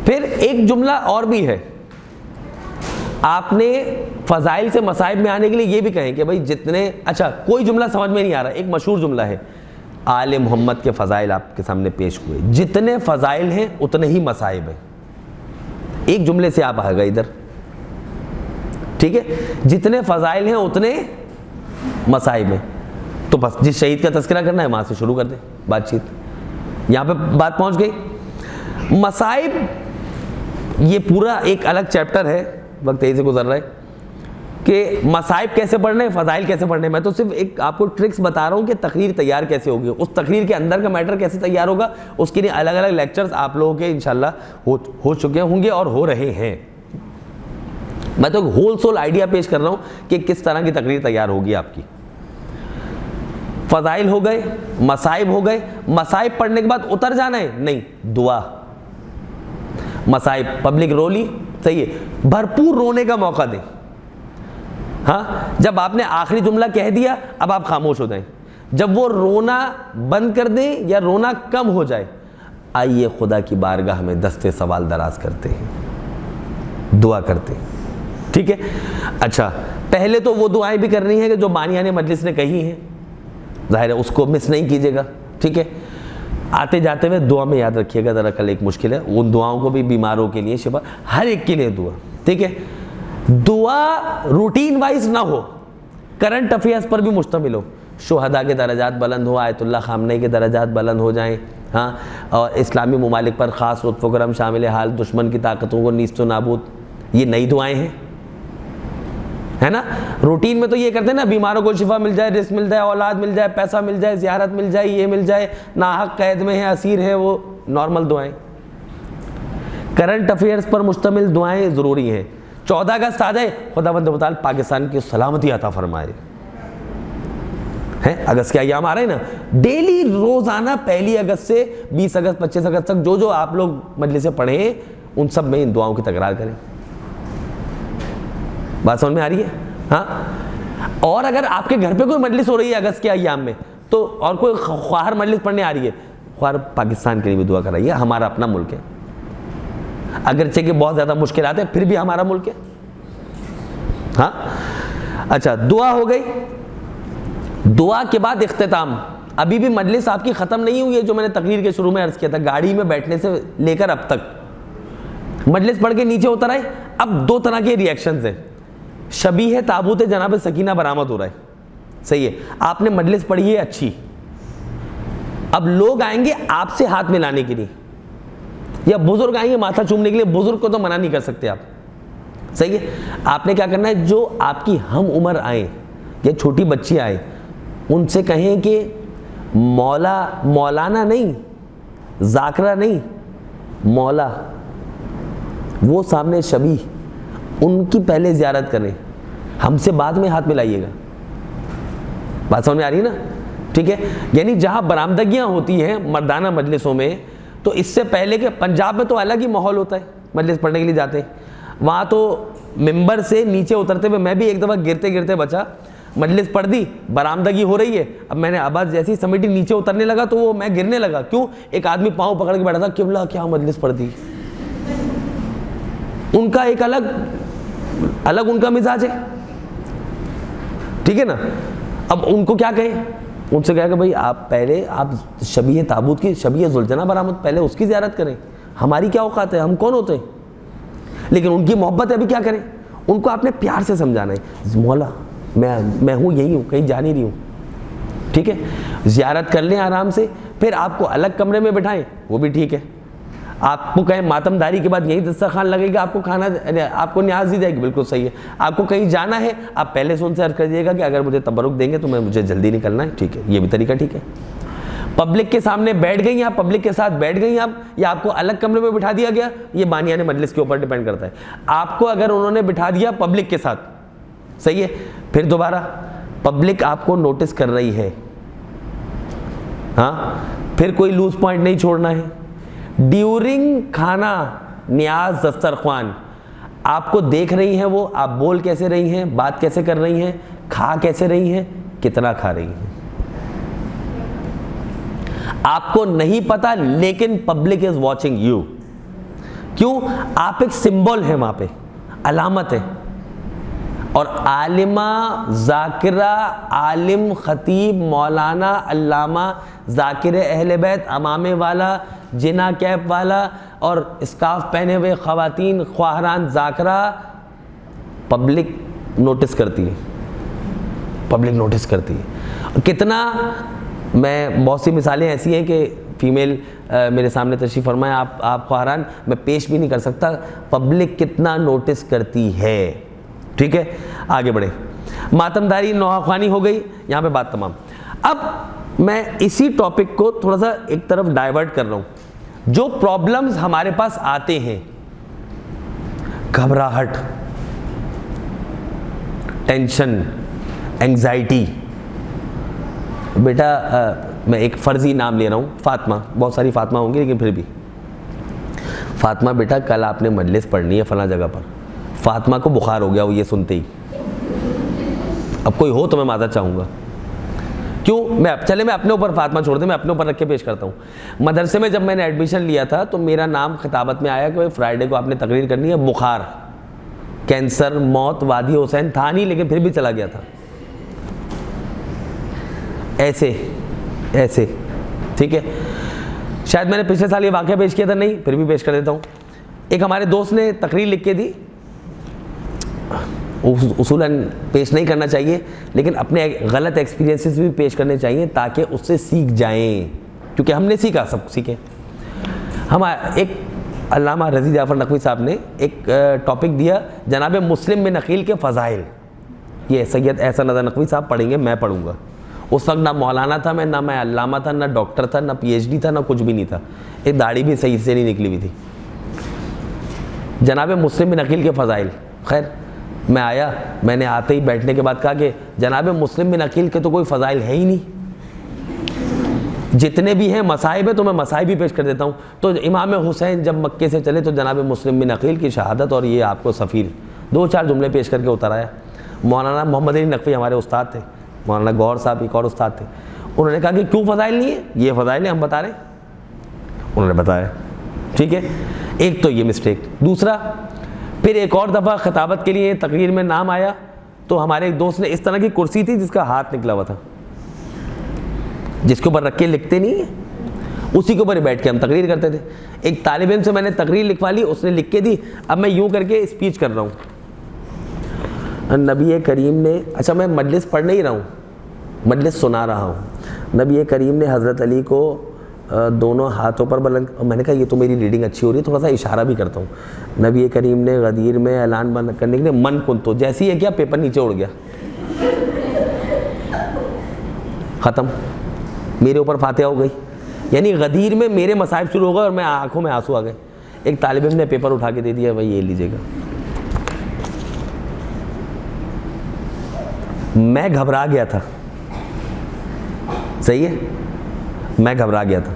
پھر ایک جملہ اور بھی ہے, آپ نے فضائل سے مصائب میں آنے کے لیے یہ بھی کہیں کہ بھائی جتنے, اچھا کوئی جملہ سمجھ میں نہیں آ رہا, ایک مشہور جملہ ہے, آل محمد کے فضائل آپ کے سامنے پیش ہوئے, جتنے فضائل ہیں اتنے ہی مصائب ہیں. ایک جملے سے آپ آ گئے ادھر, ٹھیک ہے, جتنے فضائل ہیں اتنے مصائب ہیں. تو بس جس شہید کا تذکرہ کرنا ہے وہاں سے شروع کر دیں بات چیت, یہاں پہ بات پہنچ گئی. مصائب یہ پورا ایک الگ چیپٹر ہے, وقت یہی سے گزر رہا ہے کہ مصائب کیسے پڑھنے ہیں, فضائل کیسے پڑھنے ہیں. میں تو صرف ایک آپ کو ٹرکس بتا رہا ہوں کہ تقریر تیار کیسے ہوگی, اس تقریر کے اندر کا میٹر کیسے تیار ہوگا, اس کے لیے الگ الگ لیکچرز آپ لوگوں کے انشاءاللہ ہو چکے ہوں گے اور ہو رہے ہیں. میں تو ہول سول آئیڈیا پیش کر رہا ہوں کہ کس طرح کی تقریر تیار ہوگی آپ کی. فضائل ہو گئے, مصائب ہو گئے. مصائب پڑھنے کے بعد اتر جانا ہے نہیں, دعا. مصائب پبلک رو لی, صحیح ہے, بھرپور رونے کا موقع دیں. ہاں, جب آپ نے آخری جملہ کہہ دیا اب آپ خاموش ہو جائیں. جب وہ رونا بند کر دیں یا رونا کم ہو جائے, آئیے خدا کی بارگاہ میں دستے سوال دراز کرتے ہیں, دعا کرتے ہیں. ٹھیک ہے. اچھا, پہلے تو وہ دعائیں بھی کرنی ہیں کہ جو بانیان مجلس نے کہی ہیں, ظاہر ہے اس کو مس نہیں کیجیے گا. ٹھیک ہے. آتے جاتے ہوئے دعا میں یاد رکھیے گا, ذرا کل ایک مشکل ہے, ان دعاؤں کو بھی بیماروں کے لیے شفا, ہر ایک کے لیے دعا. ٹھیک ہے. دعا روٹین وائز نہ ہو, کرنٹ افیئرس پر بھی مشتمل ہو. شہداء کے درجات بلند ہو, آیت اللہ خامنئی کے درجات بلند ہو جائیں. ہاں, اور اسلامی ممالک پر خاص لطف و کرم شامل حال, دشمن کی طاقتوں کو نیست و نابود. یہ نئی دعائیں ہیں, ہے نا. روٹین میں تو یہ کرتے ہیں نا, بیماروں کو شفا مل جائے, رزق مل جائے, اولاد مل جائے, پیسہ مل جائے, زیارت مل جائے, یہ مل جائے, ناحق قید میں ہے, اسیر ہے, وہ نارمل دعائیں. کرنٹ افیئرس پر مشتمل دعائیں ضروری ہیں. 14 اگست آ جائے, خداوند متعال پاکستان کی سلامتی عطا فرمائے. اگست کے ایام آ رہے ہیں نا, ڈیلی روزانہ 1 اگست سے 20 اگست 25 اگست تک جو آپ لوگ مجلس سے پڑھیں ہیں ان سب میں ان دعاؤں کی تکرار کریں. بات سمجھ میں آ رہی ہے؟ ہاں. اور اگر آپ کے گھر پہ کوئی مجلس ہو رہی ہے اگست کے ایام میں, تو اور کوئی خواہر مجلس پڑھنے آ رہی ہے, خواہر پاکستان کے لیے بھی دعا کرائیے, ہمارا اپنا ملک ہے. اگرچہ کہ بہت زیادہ مشکلات ہیں پھر بھی ہمارا ملک ہے. ہاں. اچھا, دعا ہو گئی. دعا کے بعد اختتام. ابھی بھی مجلس آپ کی ختم نہیں ہوئی ہے, جو میں نے تقریر کے شروع میں عرض کیا تھا, گاڑی میں بیٹھنے سے لے کر اب تک مجلس پڑھ کے نیچے اتر آئے. اب 2 طرح کے ریئیکشنز ہیں. شبیہ تابوت جناب سکینہ برآمد ہو رہا ہے, صحیح ہے, آپ نے مجلس پڑھی ہے اچھی, اب لوگ آئیں گے آپ سے ہاتھ ملانے کے لیے, یا بزرگ آئیں گے ماتھا چومنے کے لیے. بزرگ کو تو منع نہیں کر سکتے آپ, صحیح ہے. آپ نے کیا کرنا ہے, جو آپ کی ہم عمر آئیں یا چھوٹی بچی آئیں, ان سے کہیں کہ مولانا نہیں, ذاکرہ نہیں, مولا, وہ سامنے شبیہ, ان کی پہلے زیارت کریں, ہم سے بعد میں ہاتھ ملائیے گا. بات سمجھ میں آ رہی ہے نا؟ ٹھیک ہے. یعنی جہاں برآمدگیاں ہوتی ہیں مردانہ مجلسوں میں, تو اس سے پہلے کہ پنجاب میں تو الگ ہی ماحول ہوتا ہے, مجلس پڑھنے کے لیے جاتے ہیں, وہاں تو ممبر سے نیچے اترتے ہوئے میں بھی ایک دفعہ گرتے گرتے بچا, مجلس پڑھ دی, برآمدگی ہو رہی ہے, اب میں نے آواز جیسی سمیٹی نیچے اترنے لگا تو وہ میں گرنے لگا. کیوں؟ ایک آدمی پاؤں پکڑ کے بیٹھا تھا, قبلہ کیا مجلس پڑھ دی. ان کا ایک الگ ان کا مزاج ہے, ٹھیک ہے نا. اب ان کو کیا کہیں, ان سے کہا کہ بھائی آپ پہلے آپ شبیہ تابوت کی, شبیہ ذوالجناح برآمد, پہلے اس کی زیارت کریں. ہماری کیا اوقات ہے, ہم کون ہوتے ہیں. لیکن ان کی محبت ہے, ابھی کیا کریں, ان کو آپ نے پیار سے سمجھانا ہے, مولا میں ہوں, یہی ہوں, کہیں جا نہیں رہی ہوں. ٹھیک ہے. زیارت کر لیں آرام سے, پھر آپ کو الگ کمرے میں بٹھائیں, وہ بھی ٹھیک ہے. آپ کو کہیں ماتم داری کے بعد یہی دسترخوان لگے گا, آپ کو کھانا, آپ کو نیاز دی جائے گی, بالکل صحیح ہے. آپ کو کہیں جانا ہے, آپ پہلے سے ان سے عرض کر دیجیے گا کہ اگر مجھے تبرک دیں گے تو مجھے جلدی نکلنا ہے. ٹھیک ہے, یہ بھی طریقہ ٹھیک ہے. پبلک کے سامنے بیٹھ گئی, آپ پبلک کے ساتھ بیٹھ گئی آپ, یا آپ کو الگ کمرے میں بٹھا دیا گیا, یہ بانیان مجلس کے اوپر ڈیپینڈ کرتا ہے. آپ کو اگر انہوں نے بٹھا دیا پبلک کے ساتھ, صحیح ہے, پھر دوبارہ پبلک آپ کو نوٹس کر رہی ہے, ہاں, پھر کوئی لوز پوائنٹ نہیں چھوڑنا ہے. ڈیورنگ کھانا نیاز دسترخوان آپ کو دیکھ رہی ہیں, وہ آپ بول کیسے رہی ہیں, بات کیسے کر رہی ہیں, کھا کیسے رہی ہیں, کتنا کھا رہی ہیں. آپ کو نہیں پتا لیکن پبلک از واچنگ یو. کیوں؟ آپ ایک سمبل ہے وہاں پہ, علامت ہے. اور عالمہ, ذاکرہ, عالم, خطیب, مولانا, علامہ, ذاکر اہل بیت, امامے والا, جنا کیپ والا اور اسکارف پہنے ہوئے خواتین, خواہران ذاکرہ, پبلک نوٹس کرتی ہے, پبلک نوٹس کرتی ہے. کتنا, میں بہت سی مثالیں ایسی ہیں کہ فیمیل میرے سامنے تشریف فرمائے, آپ خواہران, میں پیش بھی نہیں کر سکتا, پبلک کتنا نوٹس کرتی ہے. ٹھیک ہے, آگے بڑھیں. ماتمداری, نوحہ ہو گئی, یہاں پہ بات تمام. اب میں اسی ٹاپک کو تھوڑا سا ایک طرف ڈائیورٹ کر رہا ہوں. جو پرابلمز ہمارے پاس آتے ہیں, گھبراہٹ, ٹینشن, اینگزائٹی. بیٹا میں ایک فرضی نام لے رہا ہوں, فاطمہ, بہت ساری فاطمہ ہوں گی لیکن پھر بھی, فاطمہ بیٹا کل آپ نے مجلس پڑھنی ہے فلاں جگہ پر. فاطمہ کو بخار ہو گیا وہ یہ سنتے ہی. اب کوئی ہو تو میں معذرت چاہوں گا. کیوں؟ میں اپنے اوپر, فاطمہ چھوڑ دیں, میں اپنے اوپر رکھ کے پیش کرتا ہوں. مدرسے میں جب میں نے ایڈمیشن لیا تھا تو میرا نام خطابت میں آیا کہ فرائیڈے کو آپ نے تقریر کرنی ہے, بخار, کینسر, موت, وادی حسین تھا نہیں لیکن پھر بھی چلا گیا تھا. ایسے ٹھیک ہے. شاید میں نے پچھلے سال یہ واقعہ پیش کیا تھا, نہیں, پھر بھی پیش کر دیتا ہوں. ایک ہمارے دوست نے تقریر لکھ کے دی, اصولاً پیش نہیں کرنا چاہیے لیکن اپنے غلط ایکسپیرینسز بھی پیش کرنے چاہیے تاکہ اس سے سیکھ جائیں, کیونکہ ہم نے سیکھا, سب سیکھیں. ہم ایک علامہ رضی جعفر نقوی صاحب نے ایک ٹاپک دیا, جناب مسلم بن عقیل کے فضائل. یہ سید احسن رضا نقوی صاحب پڑھیں گے, میں پڑھوں گا. اس وقت نہ مولانا تھا میں, نہ میں علامہ تھا, نہ ڈاکٹر تھا, نہ پی ایچ ڈی تھا, نہ کچھ بھی نہیں تھا. ایک داڑھی بھی صحیح سے نہیں نکلی ہوئی تھی. جناب مسلم بن عقیل کے فضائل. خیر میں آیا, میں نے آتے ہی بیٹھنے کے بعد کہا کہ جناب مسلم بن عقیل کے تو کوئی فضائل ہے ہی نہیں, جتنے بھی ہیں مصائب ہیں تو میں مصائب ہی پیش کر دیتا ہوں. تو امام حسین جب مکے سے چلے تو جناب مسلم بن عقیل کی شہادت اور یہ آپ کو سفیر, 2-4 جملے پیش کر کے اتر آیا. مولانا محمد علی نقوی ہمارے استاد تھے, مولانا گوہر صاحب ایک اور استاد تھے, انہوں نے کہا کہ کیوں فضائل نہیں ہے؟ یہ فضائل ہیں, ہم بتا رہے ہیں. انہوں نے بتایا. ٹھیک ہے, ایک تو یہ مسٹیک. دوسرا, پھر ایک اور دفعہ خطابت کے لیے تقریر میں نام آیا تو ہمارے ایک دوست نے, اس طرح کی کرسی تھی جس کا ہاتھ نکلا ہوا تھا, جس کے اوپر رکھ کے لکھتے نہیں ہیں, اسی کے اوپر بیٹھ کے ہم تقریر کرتے تھے. ایک طالب علم سے میں نے تقریر لکھوا لی, اس نے لکھ کے دی. اب میں یوں کر کے اسپیچ کر رہا ہوں, نبی کریم نے, اچھا میں مجلس پڑھ نہیں رہا ہوں, مجلس سنا رہا ہوں. نبی کریم نے حضرت علی کو دونوں ہاتھوں پر بلند, میں نے کہا یہ تو میری ریڈنگ اچھی ہو رہی ہے, تھوڑا سا اشارہ بھی کرتا ہوں. نبی کریم نے غدیر میں اعلان بند کرنے کے لیے من کن, تو جیسے ہی ہے کیا پیپر نیچے اڑ گیا, ختم, میرے اوپر فاتحہ ہو گئی. یعنی غدیر میں میرے مصائب شروع ہو گئے اور میں آنکھوں میں آنسو آ گئے. ایک طالب علم نے پیپر اٹھا کے دے دیا, بھائی یہ لیجیے گا. میں گھبرا گیا تھا, صحیح ہے, میں گھبرا گیا تھا.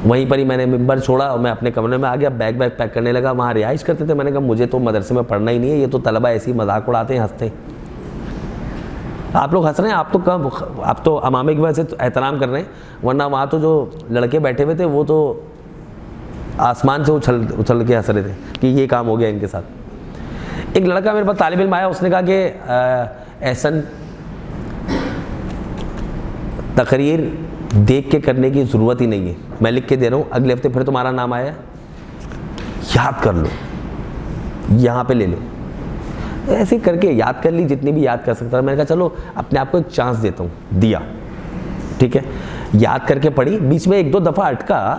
وہیں پر ہی میں نے ممبر چھوڑا اور میں اپنے کمرے میں آ گیا, بیگ پیک کرنے لگا. وہاں رہائش کرتے تھے, میں نے کہا مجھے تو مدرسے میں پڑھنا ہی نہیں ہے, یہ تو طلبہ ایسی مذاق اڑاتے ہیں, ہنستے ہیں. آپ لوگ ہنس رہے ہیں, آپ تو امامے کی وجہ سے احترام کر رہے ہیں, ورنہ وہاں تو جو لڑکے بیٹھے ہوئے تھے وہ تو آسمان سے اچھل کے ہنس رہے تھے کہ یہ کام ہو گیا ان کے ساتھ. ایک لڑکا میرے پاس طالب علم آیا, اس نے کہا کہ احسن تقریر دیکھ کے کرنے کی ضرورت ہی نہیں ہے, میں لکھ کے دے رہا ہوں, اگلے ہفتے پھر تمہارا نام آیا, یاد کر لو, یہاں پہ لے لو. ایسے کر کے یاد کر لی جتنی بھی یاد کر سکتا. میں نے کہا چلو اپنے آپ کو ایک چانس دیتا ہوں, دیا. ٹھیک ہے, یاد کر کے پڑھی, بیچ میں 1-2 دفعہ اٹکا,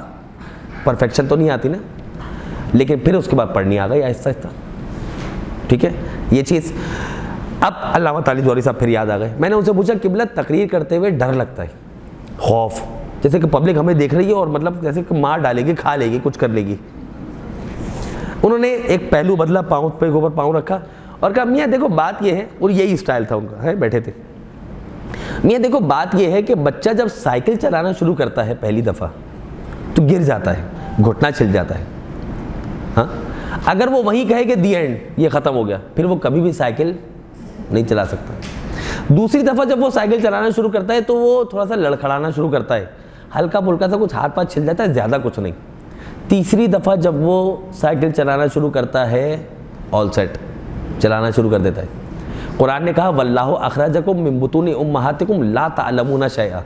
پرفیکشن تو نہیں آتی نا, لیکن پھر اس کے بعد پڑھنی آ گئی آہستہ آہستہ. ٹھیک ہے, یہ چیز. اب علامہ طالب جوہری صاحب پھر یاد آ گئے. میں نے ان سے پوچھا قبلہ تقریر کرتے ہوئے ڈر لگتا ہے, خوف, جیسے کہ پبلک ہمیں دیکھ رہی ہے اور مطلب جیسے کہ مار ڈالے گی, کھا لے گی, کچھ کر لے گی. انہوں نے ایک پہلو بدلا, پاؤں پہ اوپر پاؤں رکھا اور کہا میاں دیکھو بات یہ ہے, اور یہی اسٹائل تھا ان کا, ہے بیٹھے تھے. میاں دیکھو بات یہ ہے کہ بچہ جب سائیکل چلانا شروع کرتا ہے پہلی دفعہ تو گر جاتا ہے, گھٹنا چھل جاتا ہے. ہاں, اگر وہ وہیں کہے کہ دی اینڈ, یہ ختم ہو گیا, پھر وہ کبھی بھی سائیکل نہیں چلا سکتا. دوسری دفعہ جب وہ سائیکل چلانا شروع کرتا ہے تو وہ تھوڑا سا لڑکھڑانا شروع کرتا ہے, ہلکا پھلکا سا کچھ ہاتھ پاؤں چھل جاتا ہے, زیادہ کچھ نہیں. تیسری دفعہ جب وہ سائیکل چلانا شروع کرتا ہے, آل سیٹ, چلانا شروع کر دیتا ہے. قرآن نے کہا واللہ اخرجکم من بطون امہاتکم لا تعلمون شیئا,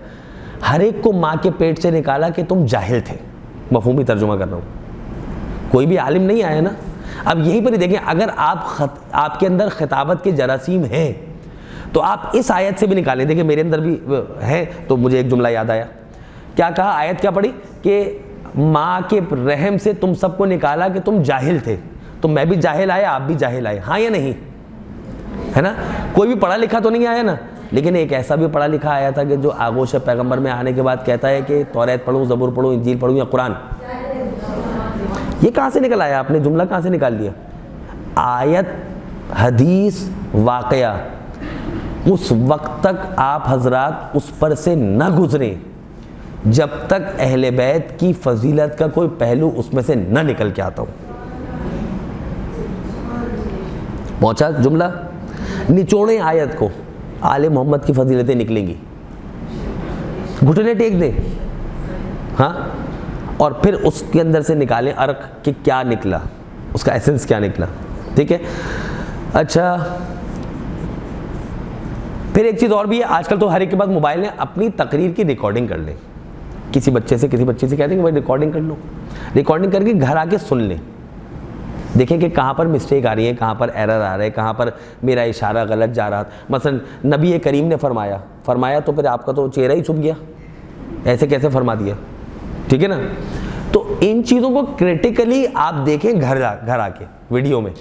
ہر ایک کو ماں کے پیٹ سے نکالا کہ تم جاہل تھے. مفہومی ترجمہ کر رہا ہوں, کوئی بھی عالم نہیں آیا نا. اب یہیں پر ہی دیکھیں, اگر آپ کے اندر خطابت کے جراثیم ہیں تو آپ اس آیت سے بھی نکالیں. دیکھیں میرے اندر بھی ہے, تو مجھے ایک جملہ یاد آیا. کیا کہا, آیت کیا پڑھی کہ ماں کے رحم سے تم سب کو نکالا کہ تم جاہل تھے, تو میں بھی جاہل آیا, آپ بھی جاہل آئے, ہاں یا نہیں, ہے نا. کوئی بھی پڑھا لکھا تو نہیں آیا نا, لیکن ایک ایسا بھی پڑھا لکھا آیا تھا کہ جو آغوش پیغمبر میں آنے کے بعد کہتا ہے کہ توریت پڑھوں, زبور پڑھوں, انجیل پڑھوں یا قرآن. یہ کہاں سے نکل آیا, آپ نے جملہ کہاں سے نکال دیا؟ آیت, حدیث, واقعہ, اس وقت تک آپ حضرات اس پر سے نہ گزریں جب تک اہل بیت کی فضیلت کا کوئی پہلو اس میں سے نہ نکل کے آتا ہو. پہنچا جملہ؟ نچوڑیں آیت کو, آل محمد کی فضیلتیں نکلیں گی, گھٹنے ٹیک دیں, ہاں, اور پھر اس کے اندر سے نکالیں عرق کہ کیا نکلا, اس کا ایسنس کیا نکلا. ٹھیک ہے. اچھا, پھر ایک چیز اور بھی ہے, آج کل تو ہر ایک کے پاس موبائل ہے, اپنی تقریر کی ریکارڈنگ کر لیں. کسی بچے سے کسی بچی سے کہہ دیں کہ بھائی ریکارڈنگ کر لو, ریکارڈنگ کر کے گھر آ کے سن لیں, دیکھیں کہ کہاں پر مسٹیک آ رہی ہے, کہاں پر ایرر آ رہا ہے, کہاں پر میرا اشارہ غلط جا رہا. مثلا نبی کریم نے فرمایا تو پھر آپ کا تو چہرہ ہی چھپ گیا, ایسے کیسے فرما دیا. ٹھیک ہے نا. تو ان چیزوں کو کریٹیکلی آپ دیکھیں گھر آ کے ویڈیو میں.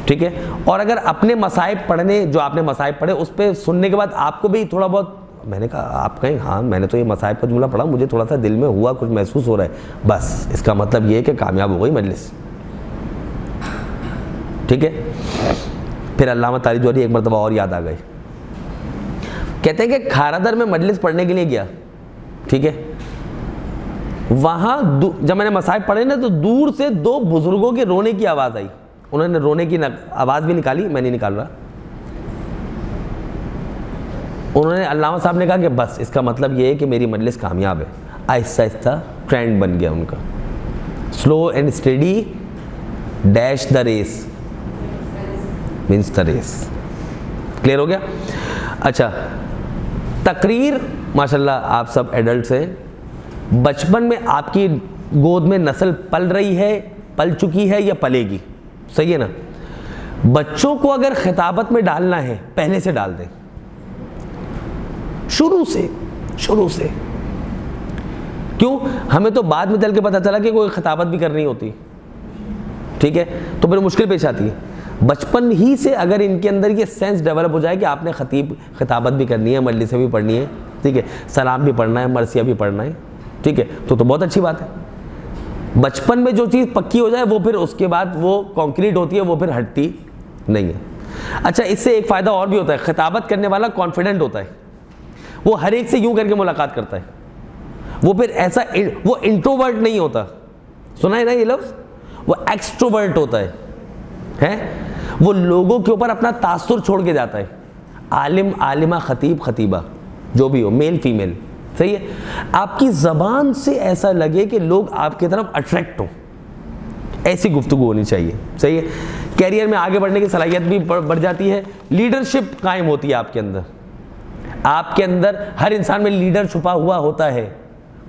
ٹھیک ہے. اور اگر اپنے مصائب پڑھنے, جو آپ نے مصائب پڑھے اس پہ سننے کے بعد آپ کو بھی تھوڑا بہت, میں نے کہا آپ کہیں ہاں میں نے تو یہ مصائب کا جملہ پڑھا, مجھے تھوڑا سا دل میں ہوا, کچھ محسوس ہو رہا ہے, بس اس کا مطلب یہ ہے کہ کامیاب ہو گئی مجلس. ٹھیک ہے. پھر علامہ طارق جوہری ایک مرتبہ اور یاد آ گئی, کہتے ہیں کہ کھارادر میں مجلس پڑھنے کے لیے گیا. ٹھیک ہے. وہاں جب میں نے مصائب پڑھے نا تو دور سے دو بزرگوں کے رونے کی آواز آئی. انہوں نے رونے کی آواز بھی نکالی, میں نہیں نکال رہا. انہوں نے, علامہ صاحب نے کہا کہ بس اس کا مطلب یہ ہے کہ میری مجلس کامیاب ہے. آہستہ آہستہ ٹرینڈ بن گیا ان کا, slow and steady dash the race means the race. Clear ہو گیا. اچھا, تقریر ماشاءاللہ آپ سب ایڈلٹس ہیں, بچپن میں آپ کی گود میں نسل پل رہی ہے, پل چکی ہے یا پلے گی, صحیح ہے نا. بچوں کو اگر خطابت میں ڈالنا ہے پہلے سے ڈال دیں, شروع سے. کیوں؟ ہمیں تو بعد میں چل کے پتہ چلا کہ کوئی خطابت بھی کرنی ہوتی. ٹھیک ہے. تو پھر مشکل پیش آتی ہے. بچپن ہی سے اگر ان کے اندر یہ سینس ڈیولپ ہو جائے کہ آپ نے خطابت بھی کرنی ہے, مجلسیں بھی پڑھنی ہے, ٹھیک ہے, سلام بھی پڑھنا ہے, مرثیہ بھی پڑھنا ہے, ٹھیک ہے, تو بہت اچھی بات ہے. بچپن میں جو چیز پکی ہو جائے وہ پھر اس کے بعد وہ کانکریٹ ہوتی ہے, وہ پھر ہٹتی نہیں ہے. اچھا, اس سے ایک فائدہ اور بھی ہوتا ہے, خطابت کرنے والا کانفیڈنٹ ہوتا ہے, وہ ہر ایک سے یوں کر کے ملاقات کرتا ہے. وہ پھر ایسا, وہ انٹروورٹ نہیں ہوتا, سنا ہے نا یہ لفظ, وہ ایکسٹروورٹ ہوتا ہے. وہ لوگوں کے اوپر اپنا تاثر چھوڑ کے جاتا ہے. عالم, عالمہ, خطیب, خطیبہ, جو بھی ہو, میل فیمیل, صحیح ہے. آپ کی زبان سے ایسا لگے کہ لوگ آپ کی طرف اٹریکٹ ہوں, ایسی گفتگو ہونی چاہیے, صحیح ہے. کیریئر میں آگے بڑھنے کی صلاحیت بھی بڑھ جاتی ہے, لیڈرشپ قائم ہوتی ہے آپ کے اندر. آپ کے اندر ہر انسان میں لیڈر چھپا ہوا ہوتا ہے,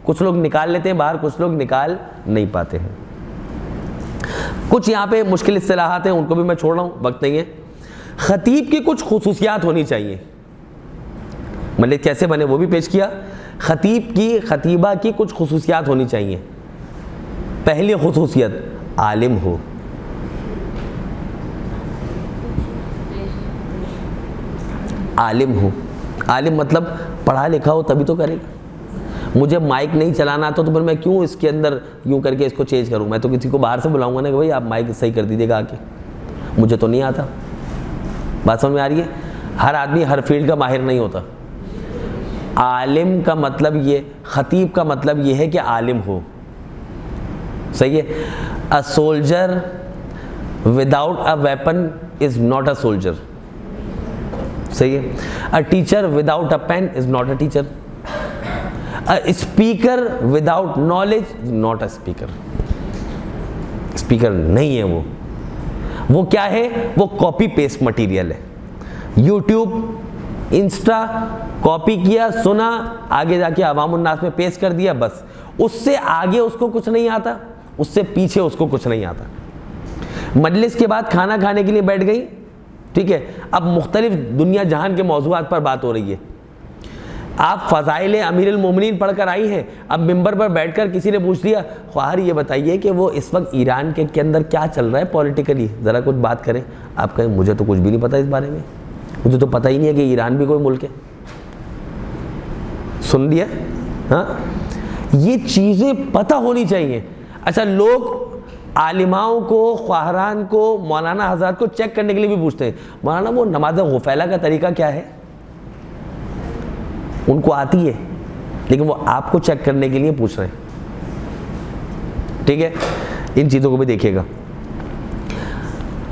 کچھ لوگ نکال لیتے ہیں باہر, کچھ لوگ نکال نہیں پاتے ہیں. کچھ یہاں پہ مشکل اصطلاحات ہیں, ان کو بھی میں چھوڑ رہا ہوں, وقت نہیں ہے. خطیب کی کچھ خصوصیات ہونی چاہیے, مطلب کیسے بنے وہ بھی پیش کیا. خطیب کی, خطیبہ کی کچھ خصوصیات ہونی چاہیے. پہلی خصوصیت, عالم ہو. عالم ہو, عالم مطلب پڑھا لکھا ہو تبھی تو کرے گا. مجھے مائک نہیں چلانا آتا تو پھر میں کیوں اس کے اندر یوں کر کے اس کو چینج کروں. میں تو کسی کو باہر سے بلاؤں گا نا کہ بھائی آپ مائک صحیح کر دیجیے گا آ کے, مجھے تو نہیں آتا. بات سمجھ میں آ رہی ہے. ہر آدمی ہر فیلڈ کا ماہر نہیں ہوتا. عالم کا مطلب یہ, خطیب کا مطلب یہ ہے کہ عالم ہو, صحیح ہے. اے soldier without a weapon is not a soldier, صحیح ہے. A teacher without a pen is not a teacher. A speaker without knowledge is not a speaker. Speaker نہیں ہے وہ کیا ہے؟ وہ کاپی پیسٹ مٹیریل ہے. یوٹیوب انسٹا کاپی کیا, سنا, آگے جا کے عوام الناس میں پیسٹ کر دیا, بس. اس سے آگے اس کو کچھ نہیں آتا, اس سے پیچھے اس کو کچھ نہیں آتا. مجلس کے بعد کھانا کھانے کے لیے بیٹھ گئی, ٹھیک ہے, اب مختلف دنیا جہان کے موضوعات پر بات ہو رہی ہے. آپ فضائل امیر المومنین پڑھ کر آئی ہیں, اب ممبر پر بیٹھ کر کسی نے پوچھ لیا خواہر یہ بتائیے کہ وہ اس وقت ایران کے اندر کیا چل رہا ہے پولیٹیکلی, ذرا کچھ بات کریں. آپ کہیں مجھے تو کچھ بھی نہیں پتا اس بارے میں, مجھے تو پتہ ہی نہیں ہے کہ ایران بھی کوئی ملک ہے. سن لیا؟ ہاں, یہ چیزیں پتہ ہونی چاہیے. اچھا, لوگ عالماؤں کو, خواہران کو, مولانا حضرات کو چیک کرنے کے لیے بھی پوچھتے ہیں, مولانا وہ نماز غفیلہ کا طریقہ کیا ہے؟ ان کو آتی ہے لیکن وہ آپ کو چیک کرنے کے لیے پوچھ رہے ہیں. ٹھیک ہے, ان چیزوں کو بھی دیکھیے گا.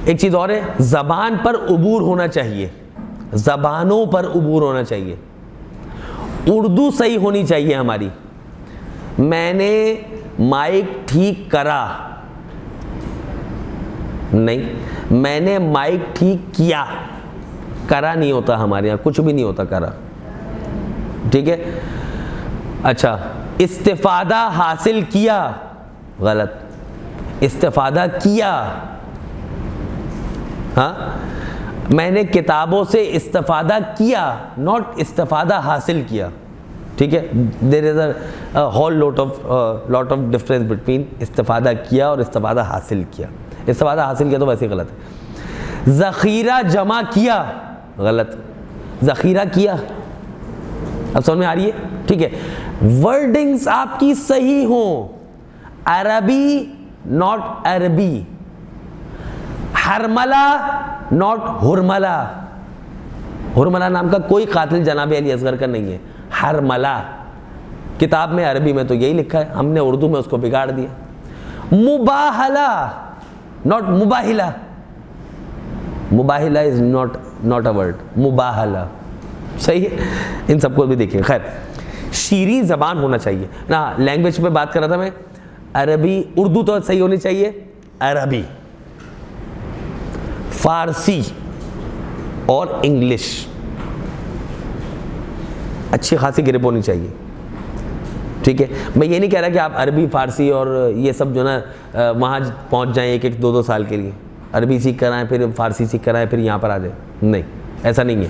ایک چیز اور ہے, زبان پر عبور ہونا چاہیے, زبانوں پر عبور ہونا چاہیے. اردو صحیح ہونی چاہیے ہماری. میں نے مائک ٹھیک کرا نہیں, میں نے مائک ٹھیک کیا. کرا نہیں ہوتا ہمارے یہاں, کچھ بھی نہیں ہوتا کرا. ٹھیک ہے. اچھا, استفادہ حاصل کیا, غلط. استفادہ کیا. ہاں, میں نے کتابوں سے استفادہ کیا, ناٹ استفادہ حاصل کیا. ٹھیک ہے, there is a whole lot of difference between استفادہ کیا اور استفادہ حاصل کیا. استفادہ حاصل کیا تو ویسے غلط ہے. ذخیرہ جمع کیا, غلط. ذخیرہ کیا, اب سمجھ میں آ رہی ہے؟ ٹھیک ہے, ورڈنگز آپ کی صحیح ہوں. عربی ناٹ عربی, حرملہ ناٹ ہرملہ. ہرملہ نام کا کوئی قاتل جناب علی اصغر کا نہیں ہے. حرملہ کتاب میں عربی میں تو یہی لکھا ہے, ہم نے اردو میں اس کو بگاڑ دیا. مباہلہ ناٹ مباہلہ. مباہلہ از ناٹ اے ورڈ, مباہلہ. صحیح ہے, ان سب کو بھی دیکھیں. خیر, شیریں زبان ہونا چاہیے نا. لینگویج پہ بات کر رہا تھا میں. عربی, اردو تو صحیح ہونی چاہیے, عربی, فارسی اور انگلش اچھی خاصی گرپ ہونی چاہیے. ٹھیک ہے, میں یہ نہیں کہہ رہا کہ آپ عربی فارسی اور یہ سب جو نا وہاں پہنچ جائیں 1-2 سال کے لیے, عربی سیکھ کر آئیں پھر فارسی سیکھ کر آئیں پھر یہاں پر آ جائیں. نہیں, ایسا نہیں ہے.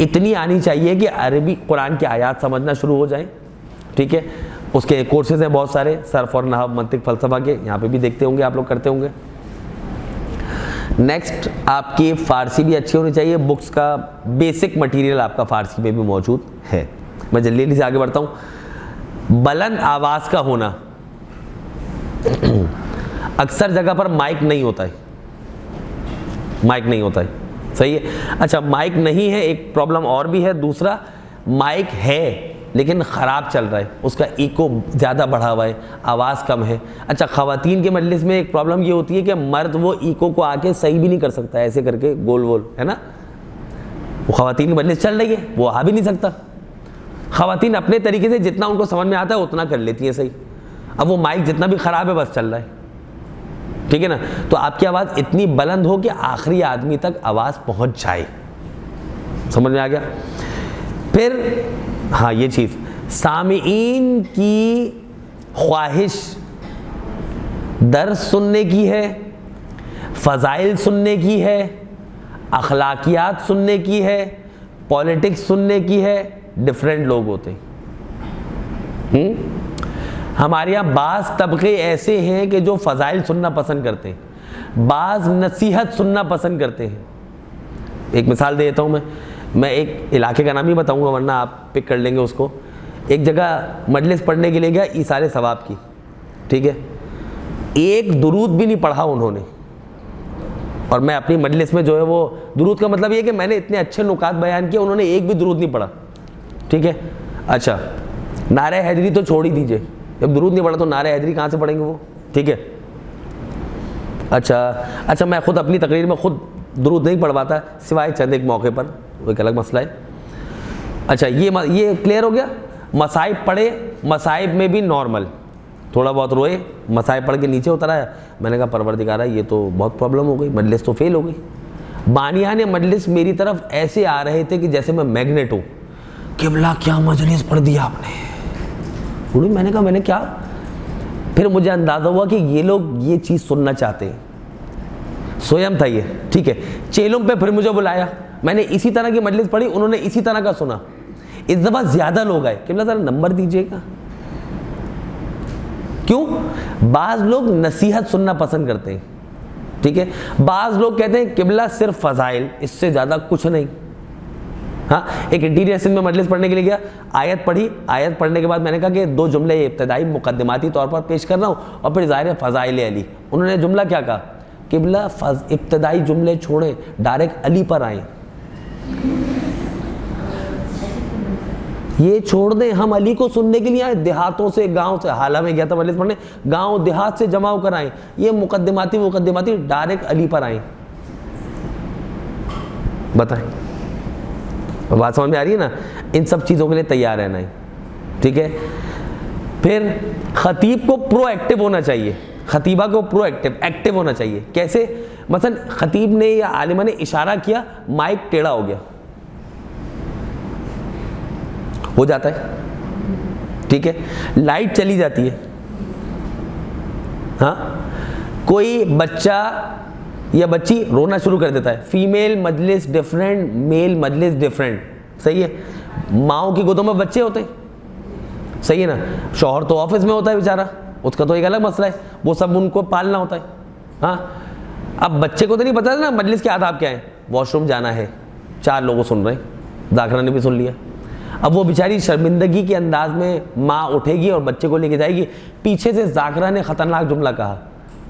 اتنی آنی چاہیے کہ عربی قرآن کی آیات سمجھنا شروع ہو جائیں. ٹھیک ہے, اس کے کورسز ہیں بہت سارے, صرف اور نحو, منطق, فلسفہ کے, یہاں پہ بھی دیکھتے ہوں گے آپ لوگ, کرتے ہوں گے. نیکسٹ, آپ کی فارسی بھی اچھی ہونی چاہیے. بکس کا بیسک مٹیریل آپ کا فارسی میں بھی موجود ہے. میں جلدی سے آگے بڑھتا ہوں. بلند آواز کا ہونا. اکثر جگہ پر مائک نہیں ہوتا ہے, مائک نہیں ہوتا ہے. صحیح ہے. اچھا, مائک نہیں ہے, ایک پرابلم اور بھی ہے. دوسرا, مائک ہے لیکن خراب چل رہا ہے, اس کا ایکو زیادہ بڑھا ہوا ہے, آواز کم ہے. اچھا, خواتین کے مجلس میں ایک پرابلم یہ ہوتی ہے کہ مرد وہ ایکو کو آ کے صحیح بھی نہیں کر سکتا, ایسے کر کے گول گول, ہے نا. وہ خواتین کی مجلس چل رہی ہے, وہ آ بھی نہیں سکتا. خواتین اپنے طریقے سے جتنا ان کو سمجھ میں آتا ہے اتنا کر لیتی ہیں صحیح. اب وہ مائک جتنا بھی خراب ہے بس چل رہا ہے. ٹھیک ہے نا. تو آپ کی آواز اتنی بلند ہو کہ آخری آدمی تک آواز پہنچ جائے. سمجھ میں آ گیا؟ پھر ہاں یہ چیز, سامعین کی خواہش درس سننے کی ہے, فضائل سننے کی ہے, اخلاقیات سننے کی ہے, پولیٹکس سننے کی ہے. ڈفرینٹ لوگ ہوتے ہیں. ہمارے یہاں بعض طبقے ایسے ہیں کہ جو فضائل سننا پسند کرتے ہیں, بعض نصیحت سننا پسند کرتے ہیں. ایک مثال دیتا ہوں میں ایک علاقے کا نام ہی بتاؤں گا ورنہ آپ پک کر لیں گے اس کو. ایک جگہ مجلس پڑھنے کے لیے گیا, ایثار ثواب کی. ٹھیک ہے, ایک درود بھی نہیں پڑھا انہوں نے. اور میں اپنی مجلس میں جو ہے وہ درود کا مطلب یہ کہ میں نے اتنے اچھے نکات بیان کیے, انہوں نے ایک بھی درود نہیں پڑھا. ٹھیک ہے. اچھا, نعرہ حیدری تو چھوڑ ہی دیجئے, جب درود نہیں پڑھا تو نعرہ حیدری کہاں سے پڑھیں گے وہ. ٹھیک ہے. اچھا, میں خود اپنی تقریر میں خود درود نہیں پڑھواتا سوائے چند ایک موقع پر, وہ ایک الگ مسئلہ ہے. اچھا یہ کلیئر ہو گیا. مصائب پڑھے, مصائب میں بھی نارمل, تھوڑا بہت روئے, مصائب پڑھ کے نیچے اتر آیا, میں نے کہا پروردگارہ یہ تو بہت پرابلم ہو گئی, مجلس تو فیل ہو گئی. بانیان مجلس میری طرف ایسے آ رہے تھے کہ جیسے میں میگنیٹ ہوں. قبلہ کیا مجلس پڑھ دیا آپ نے. میں نے کہا میں نے کیا. پھر مجھے اندازہ ہوا کہ یہ لوگ یہ چیز سننا چاہتے ہیں. سویم تھا یہ, ٹھیک ہے. چیلوں پہ پھر مجھے بلایا, میں نے اسی طرح کی مجلس پڑھی, انہوں نے اسی طرح کا سنا. اس دفعہ زیادہ لوگ آئے, قبلہ ذرا نمبر دیجیے گا. کیوں؟ بعض لوگ نصیحت سننا پسند کرتے ہیں, ٹھیک ہے. بعض لوگ کہتے ہیں قبلہ صرف فضائل, اس سے زیادہ کچھ نہیں. ہاں, ایک انٹیریئر اسسٹنٹ میں مجلس پڑھنے کے لیے گیا, آیت پڑھی, آیت پڑھنے کے بعد میں نے کہا کہ 2 جملے ابتدائی مقدماتی طور پر پیش کر رہا ہوں, اور پھر ظاہر ہے فضائل علی. انہوں نے جملہ کیا کہا, قبلہ ابتدائی جملے چھوڑیں, ڈائریکٹ علی پر آئیں. یہ چھوڑ دیں, ہم علی کو سننے کے لیے آئے, دیہاتوں سے, گاؤں سے. حالہ میں گیا تھا مجلس پڑھنے, گاؤں دیہات سے جمع ہو کر آئیں. یہ مقدماتی ڈائریکٹ علی پر آئیں. بتائیں, بات سمجھ میں آ رہی ہے نا. ان سب چیزوں کے لیے تیار رہنا ہے, ٹھیک ہے. پھر خطیب کو پرو ایکٹیو ہونا چاہیے, خطیبہ کو پرو ایکٹیو ہونا چاہیے. کیسے؟ مثلا خطیب نے یا عالمہ نے اشارہ کیا, مائک ٹیڑھا ہو گیا, ہو جاتا ہے, ٹھیک ہے. لائٹ چلی جاتی ہے, ہاں, کوئی بچہ یا بچی رونا شروع کر دیتا ہے. فیمیل مجلس ڈیفرنٹ, میل مجلس ڈیفرنٹ, صحیح ہے. ماؤں کی گودوں میں بچے ہوتے ہیں, صحیح ہے نا. شوہر تو آفس میں ہوتا ہے بیچارہ, اس کا تو ایک الگ مسئلہ ہے, وہ سب ان کو پالنا ہوتا ہے. ہاں, اب بچے کو تو نہیں پتا نا مجلس کے آداب کیا ہیں. واش روم جانا ہے, 4 لوگوں سن رہے ہیں, ذاکرہ نے بھی سن لیا. اب وہ بیچاری شرمندگی کے انداز میں ماں اٹھے گی اور بچے کو لے کے جائے گی. پیچھے سے ذاکرہ نے خطرناک جملہ کہا,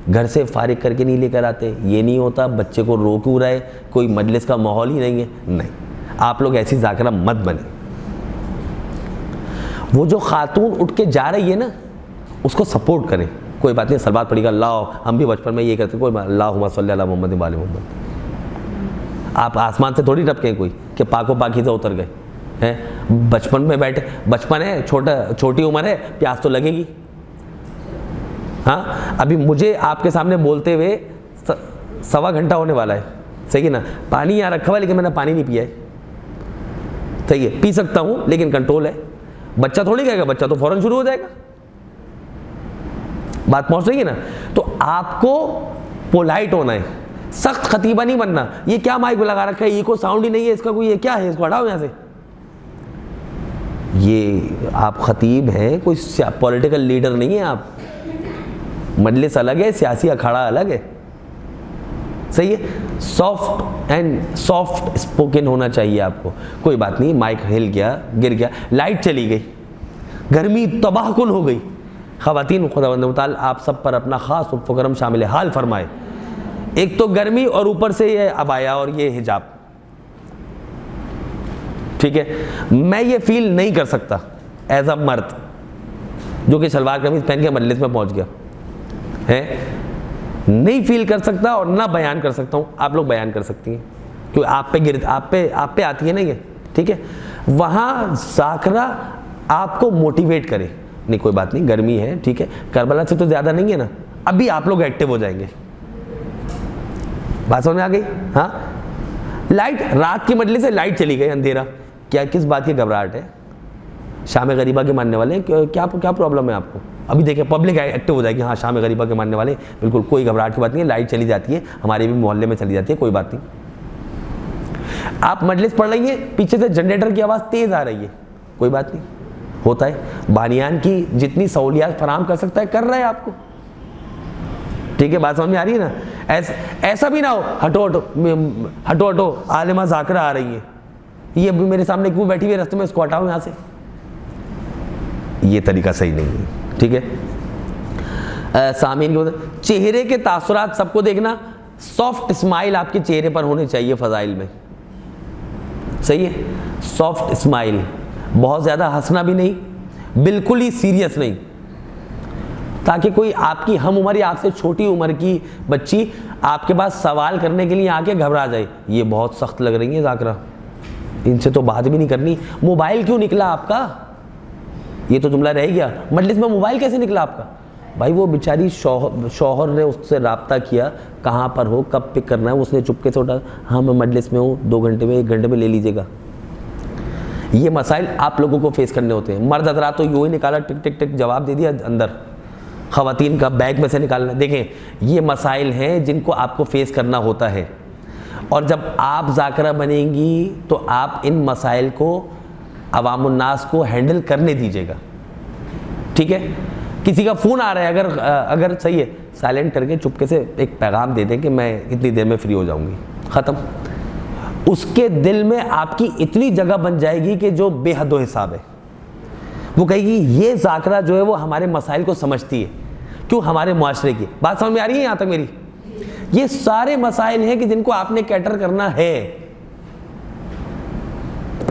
گھر سے فارغ کر کے نہیں لے کر آتے. یہ نہیں ہوتا, بچے کو رو کیوں رہا ہے, کوئی مجلس کا ماحول ہی نہیں ہے. نہیں, آپ لوگ ایسی ذاکرہ مت بنے. وہ جو خاتون اٹھ کے جا رہی ہے نا, اس کو سپورٹ کریں. کوئی بات نہیں, سلوات پڑھی گا, اللہ, ہم بھی بچپن میں یہ کرتے, کوئی اللہم صلی علی محمد و علی محمد. آپ آسمان سے تھوڑی ٹپکیں کوئی کہ پاک و پاکیزہ اتر گئے ہیں. بچپن میں بیٹھے, بچپن ہے, چھوٹی عمر ہے, پیاس تو لگے گی. ہاں, ابھی مجھے آپ کے سامنے بولتے ہوئے 1.25 گھنٹہ ہونے والا ہے, صحیح ہے نا. پانی یہاں رکھا ہوا لیکن میں نے پانی نہیں پیا ہے, صحیح ہے. پی سکتا ہوں لیکن کنٹرول ہے. بچہ تھوڑی کہے گا, بچہ تو فوراً شروع ہو جائے گا. بات پہنچ رہی ہے نا. تو آپ کو پولائٹ ہونا ہے, سخت خطیبہ نہیں بننا. یہ کیا مائک لگا رکھا ہے, یہ کو ساؤنڈ ہی نہیں ہے, اس کا کوئی یہ کیا ہے, اس کو ہٹاؤ یہاں سے. یہ آپ خطیب ہیں, کوئی پولیٹیکل لیڈر نہیں ہیں آپ. مجلس الگ ہے, سیاسی اکھاڑا الگ ہے, صحیح ہے. سافٹ اسپوکن ہونا چاہیے آپ کو. کوئی بات نہیں, مائک ہل گیا, گر گیا, لائٹ چلی گئی, گرمی تباہ کن ہو گئی. خواتین, خداوند متعال آپ سب پر اپنا خاص لطف و کرم شامل حال فرمائے. ایک تو گرمی اور اوپر سے یہ عبایا اور یہ حجاب, ٹھیک ہے. میں یہ فیل نہیں کر سکتا ایز اے مرد جو کہ شلوار قمیض پہن کے مجلس میں پہنچ گیا ہے, نہیں فیل کر سکتا اور نہ بیان کر سکتا ہوں. آپ لوگ بیان کر سکتی ہیں کیونکہ آپ پہ آتی ہے نا یہ, ٹھیک ہے. وہاں ذاکرہ آپ کو موٹیویٹ کرے, نہیں کوئی بات نہیں, گرمی ہے, ٹھیک ہے, کربلا سے تو زیادہ نہیں ہے نا, ابھی آپ لوگ ایکٹیو ہو جائیں گے. بات سمجھ میں آ گئی؟ ہاں. لائٹ, رات کی مجلس سے لائٹ چلی گئی, اندھیرا, کیا کس بات کی گھبراہٹ ہے؟ شام غریبہ کے ماننے والے کیا پرابلم ہے آپ کو؟ ابھی دیکھیں پبلک ایکٹیو ہو جائے گی. ہاں, شام غریبہ کے ماننے والے, بالکل کوئی گھبراہٹ کی بات نہیں ہے. لائٹ چلی جاتی ہے, ہمارے بھی محلے میں چلی جاتی ہے, کوئی بات نہیں. آپ مجلس پڑھ رہی ہیں, پیچھے سے جنریٹر کی آواز تیز آ رہی ہے, کوئی بات نہیں, ہوتا ہے. بانیان کی جتنی سہولیات فراہم کر سکتا ہے کر رہا ہے آپ کو, ٹھیک ہے. بات سمجھ میں آ رہی ہے نا. ایسا بھی نہ ہو ہٹو عالمہ ذاکرہ آ رہی ہے, یہ ابھی میرے سامنے کیوں بیٹھی ہوئی ہے رستے میں, اس کو ہٹاؤ یہاں سے. یہ طریقہ صحیح نہیں ہے, ٹھیک ہے. سامعین کے چہرے کے تاثرات سب کو دیکھنا. سافٹ اسمائل آپ کے چہرے پر ہونے چاہیے فضائل میں, صحیح ہے. سافٹ اسمائل, بہت زیادہ ہنسنا بھی نہیں, بالکل ہی سیریس نہیں, تاکہ کوئی آپ کی ہم عمر یا آپ سے چھوٹی عمر کی بچی آپ کے پاس سوال کرنے کے لیے آ کے گھبرا جائے, یہ بہت سخت لگ رہی ہے ذاکرہ, ان سے تو بات بھی نہیں کرنی. موبائل کیوں نکلا آپ کا؟ یہ تو جملہ رہ گیا. مجلس میں موبائل کیسے نکلا آپ کا؟ بھائی وہ بیچاری شوہر نے اس سے رابطہ کیا, کہاں پر ہو, کب پک کرنا ہے, اس نے چپکے سے اٹھا, ہاں میں مجلس میں ہوں, 2 گھنٹے میں 1 گھنٹے میں لے لیجیے گا. یہ مسائل آپ لوگوں کو فیس کرنے ہوتے ہیں. مرد حضرات تو یوں ہی نکالا, ٹک ٹک ٹک جواب دے دیا اندر. خواتین کا بیگ میں سے نکالنا. دیکھیں یہ مسائل ہیں جن کو آپ کو فیس کرنا ہوتا ہے, اور جب آپ ذاکرہ بنیں گی تو آپ ان مسائل کو عوام الناس کو ہینڈل کرنے دیجیے گا. ٹھیک ہے, کسی کا فون آ رہا ہے, اگر صحیح ہے سائلنٹ کر کے چپکے سے ایک پیغام دے دیں کہ میں اتنی دیر میں فری ہو جاؤں گی, ختم. اس کے دل میں آپ کی اتنی جگہ بن جائے گی کہ جو بے حد و حساب ہے, وہ کہے گی یہ ذاکرہ جو ہے وہ ہمارے مسائل کو سمجھتی ہے. کیوں؟ ہمارے معاشرے کی بات سمجھ میں آ رہی ہے یہاں تک میری؟ یہ سارے مسائل ہیں کہ جن کو آپ نے کیٹر کرنا ہے.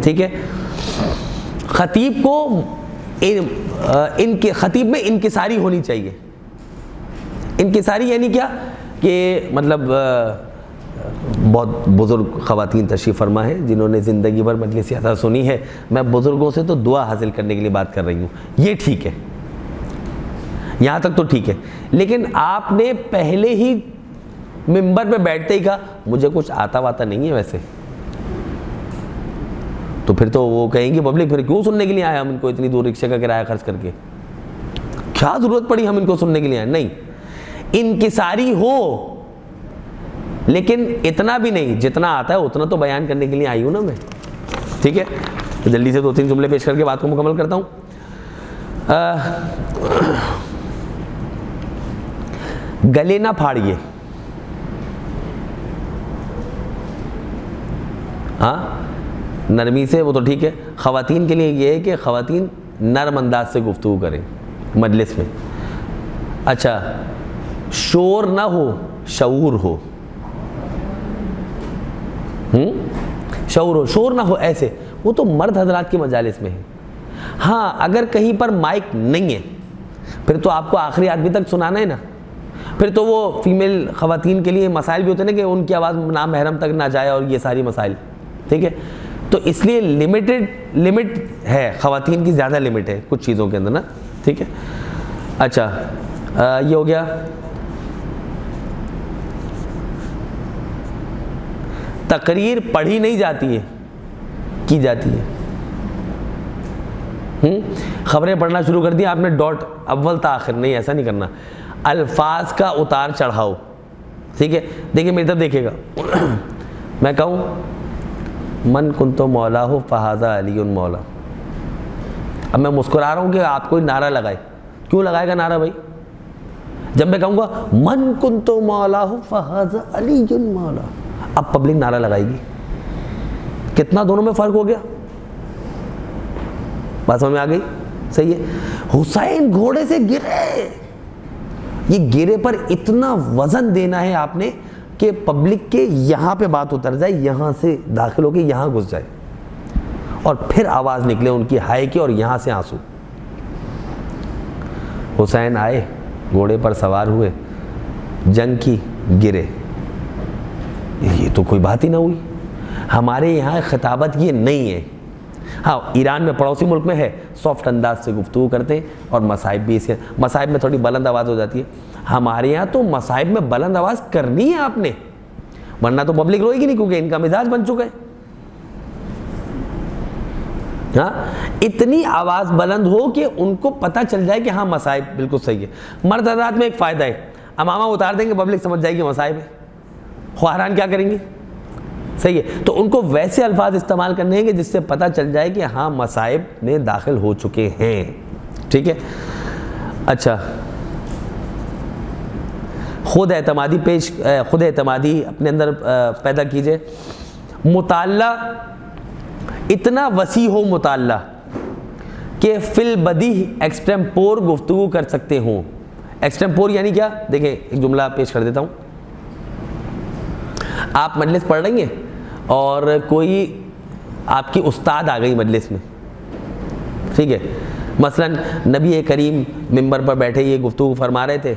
ٹھیک ہے, خطیب کو خطیب میں انکساری ہونی چاہیے. انکساری یعنی کیا کہ مطلب بہت بزرگ خواتین تشریف فرما ہیں جنہوں نے زندگی بھر مجلس عطا سنی ہے. میں بزرگوں سے تو دعا حاصل کرنے کے لیے بات کر رہی ہوں. یہ ٹھیک ہے, یہاں تک تو ٹھیک ہے. لیکن آپ نے پہلے ہی ممبر پہ بیٹھتے ہی کہا مجھے کچھ آتا واتا نہیں ہے ویسے, تو پھر تو وہ کہیں گے پبلک پھر کیوں سننے کے لیے آئے ہم ان کو, اتنی دور رکشے کا کرایہ خرچ کر کے کیا ضرورت پڑی ہم ان کو سننے کے لیے آئے. نہیں, انکساری ہو لیکن اتنا بھی نہیں, جتنا آتا ہے اتنا تو بیان کرنے کے لیے آئی ہوں نا میں. ٹھیک ہے, تو جلدی سے 2-3 جملے پیش کر کے بات کو مکمل کرتا ہوں. گلے نہ پھاڑیے. ہاں نرمی سے, وہ تو ٹھیک ہے. خواتین کے لیے یہ ہے کہ خواتین نرم انداز سے گفتگو کریں مجلس میں. اچھا, شور نہ ہو, شعور ہو. شور نہ ہو ایسے, وہ تو مرد حضرات کی مجالس میں ہے. ہاں اگر کہیں پر مائک نہیں ہے پھر تو آپ کو آخری آدمی تک سنانا ہے نا. پھر تو وہ فیمیل خواتین کے لیے مسائل بھی ہوتے ہیں نا کہ ان کی آواز نامحرم تک نہ جائے اور یہ ساری مسائل. ٹھیک ہے, تو اس لیے لمٹ ہے, خواتین کی زیادہ لمٹ ہے کچھ چیزوں کے اندر نا. ٹھیک ہے, اچھا یہ ہو گیا. تقریر پڑھی نہیں جاتی ہے, کی جاتی ہے. خبریں پڑھنا شروع کر دیا آپ نے, ڈاٹ اول تا آخر نہیں, ایسا نہیں کرنا. الفاظ کا اتار چڑھاؤ. ٹھیک ہے, دیکھیں میری طرف دیکھیے گا. میں کہوں من کنت مولا ہو فہذا علی مولا, اب میں مسکرا رہا ہوں کہ آپ کوئی نعرہ لگائے. کیوں لگائے گا نعرہ بھائی؟ جب میں کہوں گا من کنت مولا ہو فہذا علی مولا, اب پبلک نعرہ لگائے گی. کتنا دونوں میں فرق ہو گیا؟ بات سمجھ میں آ گئی؟ صحیح ہے. حسین گھوڑے سے گرے, یہ گرے پر اتنا وزن دینا ہے آپ نے کہ پبلک کے یہاں پہ بات اتر جائے, یہاں سے داخل ہو کے یہاں گھس جائے, اور پھر آواز نکلے ان کی ہائے کی, اور یہاں سے آنسو. حسین آئے, گھوڑے پر سوار ہوئے, جنگ کی, گرے. یہ تو کوئی بات ہی نہ ہوئی. ہمارے یہاں خطابت یہ نہیں ہے. ہاں ایران میں, پڑوسی ملک میں ہے, سافٹ انداز سے گفتگو کرتے ہیں, اور مصائب بھی اسے, مصائب میں تھوڑی بلند آواز ہو جاتی ہے. ہمارے یہاں تو مصائب میں بلند آواز کرنی ہے آپ نے, ورنہ تو پبلک روئے گی نہیں, کیونکہ ان کا مزاج بن چکا ہے. ہاں اتنی آواز بلند ہو کہ ان کو پتہ چل جائے کہ ہاں مصائب بالکل صحیح ہے. مرد حضرات میں ایک فائدہ ہے, امامہ اتار دیں گے پبلک سمجھ جائے گی مصائب ہے. خواہران کیا کریں گے؟ صحیح ہے, تو ان کو ویسے الفاظ استعمال کرنے ہیں کہ جس سے پتہ چل جائے کہ ہاں مصائب میں داخل ہو چکے ہیں. ٹھیک ہے, اچھا خود اعتمادی اپنے اندر پیدا کیجئے. مطالعہ اتنا وسیع ہو مطالعہ کہ فی البدیہ ایکسٹمپور گفتگو کر سکتے ہوں. ایکسٹمپور یعنی کیا؟ دیکھیں ایک جملہ پیش کر دیتا ہوں. آپ مجلس پڑھ رہی ہیں اور کوئی آپ کی استاد آ گئی مجلس میں. ٹھیک ہے, مثلا نبی کریم ممبر پر بیٹھے یہ گفتگو فرما رہے تھے,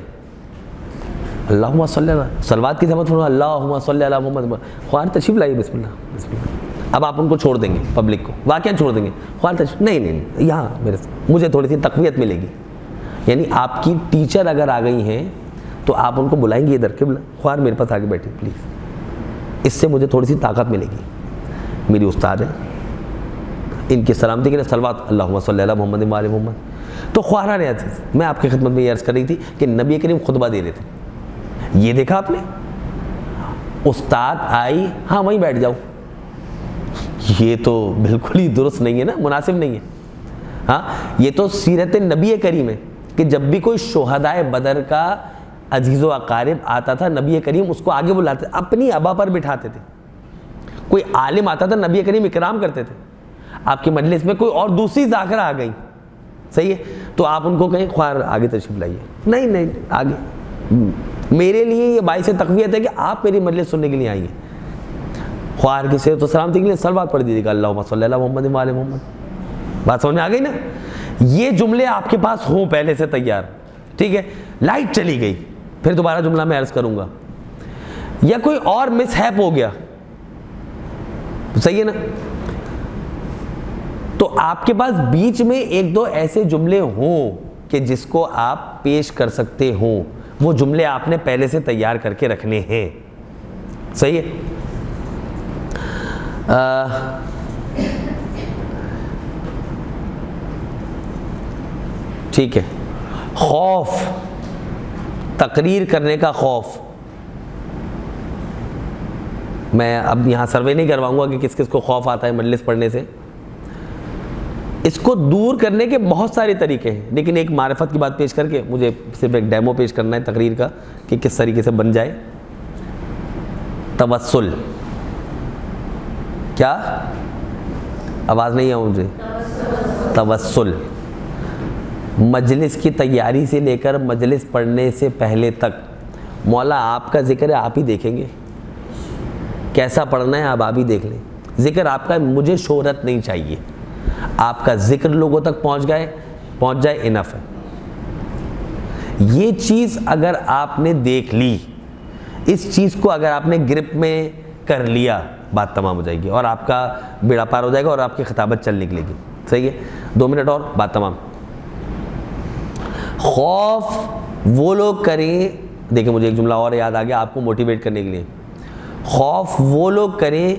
اللہم صلی اللہ, صلوات کی سمت فرما, اللہم صلی اللہ محمد. خواہر تشریف لائیے, بسم اللہ بسم اللہ. اب آپ ان کو چھوڑ دیں گے، پبلک کو واقعہ چھوڑ دیں گے، نہیں یہاں میرے مجھے تھوڑی سی تقویت ملے گی. یعنی آپ کی ٹیچر اگر آ گئی ہیں تو آپ ان کو بلائیں گے ادھر کہ خوار میرے پاس آگے بیٹھے پلیز، اس سے مجھے تھوڑی سی طاقت ملے گی. میری استاد ہیں، ان کی سلامتی کے لیے صلوات اللہم صلی علی محمد و آل محمد. تو خواہران عزیز، میں آپ کی خدمت میں یہ عرض کر رہی تھی کہ نبی کریم خطبہ دے رہے تھے. یہ دیکھا آپ نے، استاد آئی، ہاں وہیں بیٹھ جاؤ. یہ تو بالکل ہی درست نہیں ہے نا، مناسب نہیں ہے. ہاں یہ تو سیرت نبی کریم ہے کہ جب بھی کوئی شہدائے بدر کا عزیز و اقارب آتا تھا نبی کریم اس کو آگے بلاتے، اپنی ابا پر بٹھاتے تھے. کوئی عالم آتا تھا نبی کریم اکرام کرتے تھے. آپ کی مجلس میں کوئی اور دوسری ذاکرہ آ گئی، صحیح ہے، تو آپ ان کو کہیں خواہر آگے تشریف لائیے. نہیں آگے، میرے لیے یہ باعث تقویت ہے کہ آپ میری مجلس سننے کے لیے آئیے. خواہر کی صحت و سلامتی کے لیے صلوات پڑھ دیجیے گا اللہم صلی علی محمد و آل محمد. بات سمجھ میں آ گئی نا. یہ جملے آپ کے پاس ہوں پہلے سے تیار، ٹھیک ہے. لائٹ چلی گئی، پھر دوبارہ جملہ میں عرض کروں گا، یا کوئی اور مس ہیپ ہو گیا، صحیح ہے نا، تو آپ کے پاس بیچ میں ایک دو ایسے جملے ہوں کہ جس کو آپ پیش کر سکتے ہوں. وہ جملے آپ نے پہلے سے تیار کر کے رکھنے ہیں، صحیح ہے. ٹھیک ہے. خوف، تقریر کرنے کا خوف. میں اب یہاں سروے نہیں کرواؤں گا کہ کس کس کو خوف آتا ہے مجلس پڑھنے سے. اس کو دور کرنے کے بہت سارے طریقے ہیں، لیکن ایک معرفت کی بات پیش کر کے مجھے صرف ایک ڈیمو پیش کرنا ہے تقریر کا کہ کس طریقے سے بن جائے. توسل. کیا آواز نہیں آؤں مجھے؟ توسل. مجلس کی تیاری سے لے کر مجلس پڑھنے سے پہلے تک مولا آپ کا ذکر ہے، آپ ہی دیکھیں گے کیسا پڑھنا ہے، آپ ہی دیکھ لیں. ذکر آپ کا، مجھے شہرت نہیں چاہیے، آپ کا ذکر لوگوں تک پہنچ جائے انف ہے. یہ چیز اگر آپ نے دیکھ لی، اس چیز کو اگر آپ نے گرپ میں کر لیا، بات تمام ہو جائے گی اور آپ کا بیڑا پار ہو جائے گا اور آپ کی خطابت چل نکلے گی. صحیح ہے. 2 منٹ اور بات تمام. خوف وہ لوگ کریں، دیکھیں مجھے ایک جملہ اور یاد آ گیا آپ کو موٹیویٹ کرنے کے لیے. خوف وہ لوگ کریں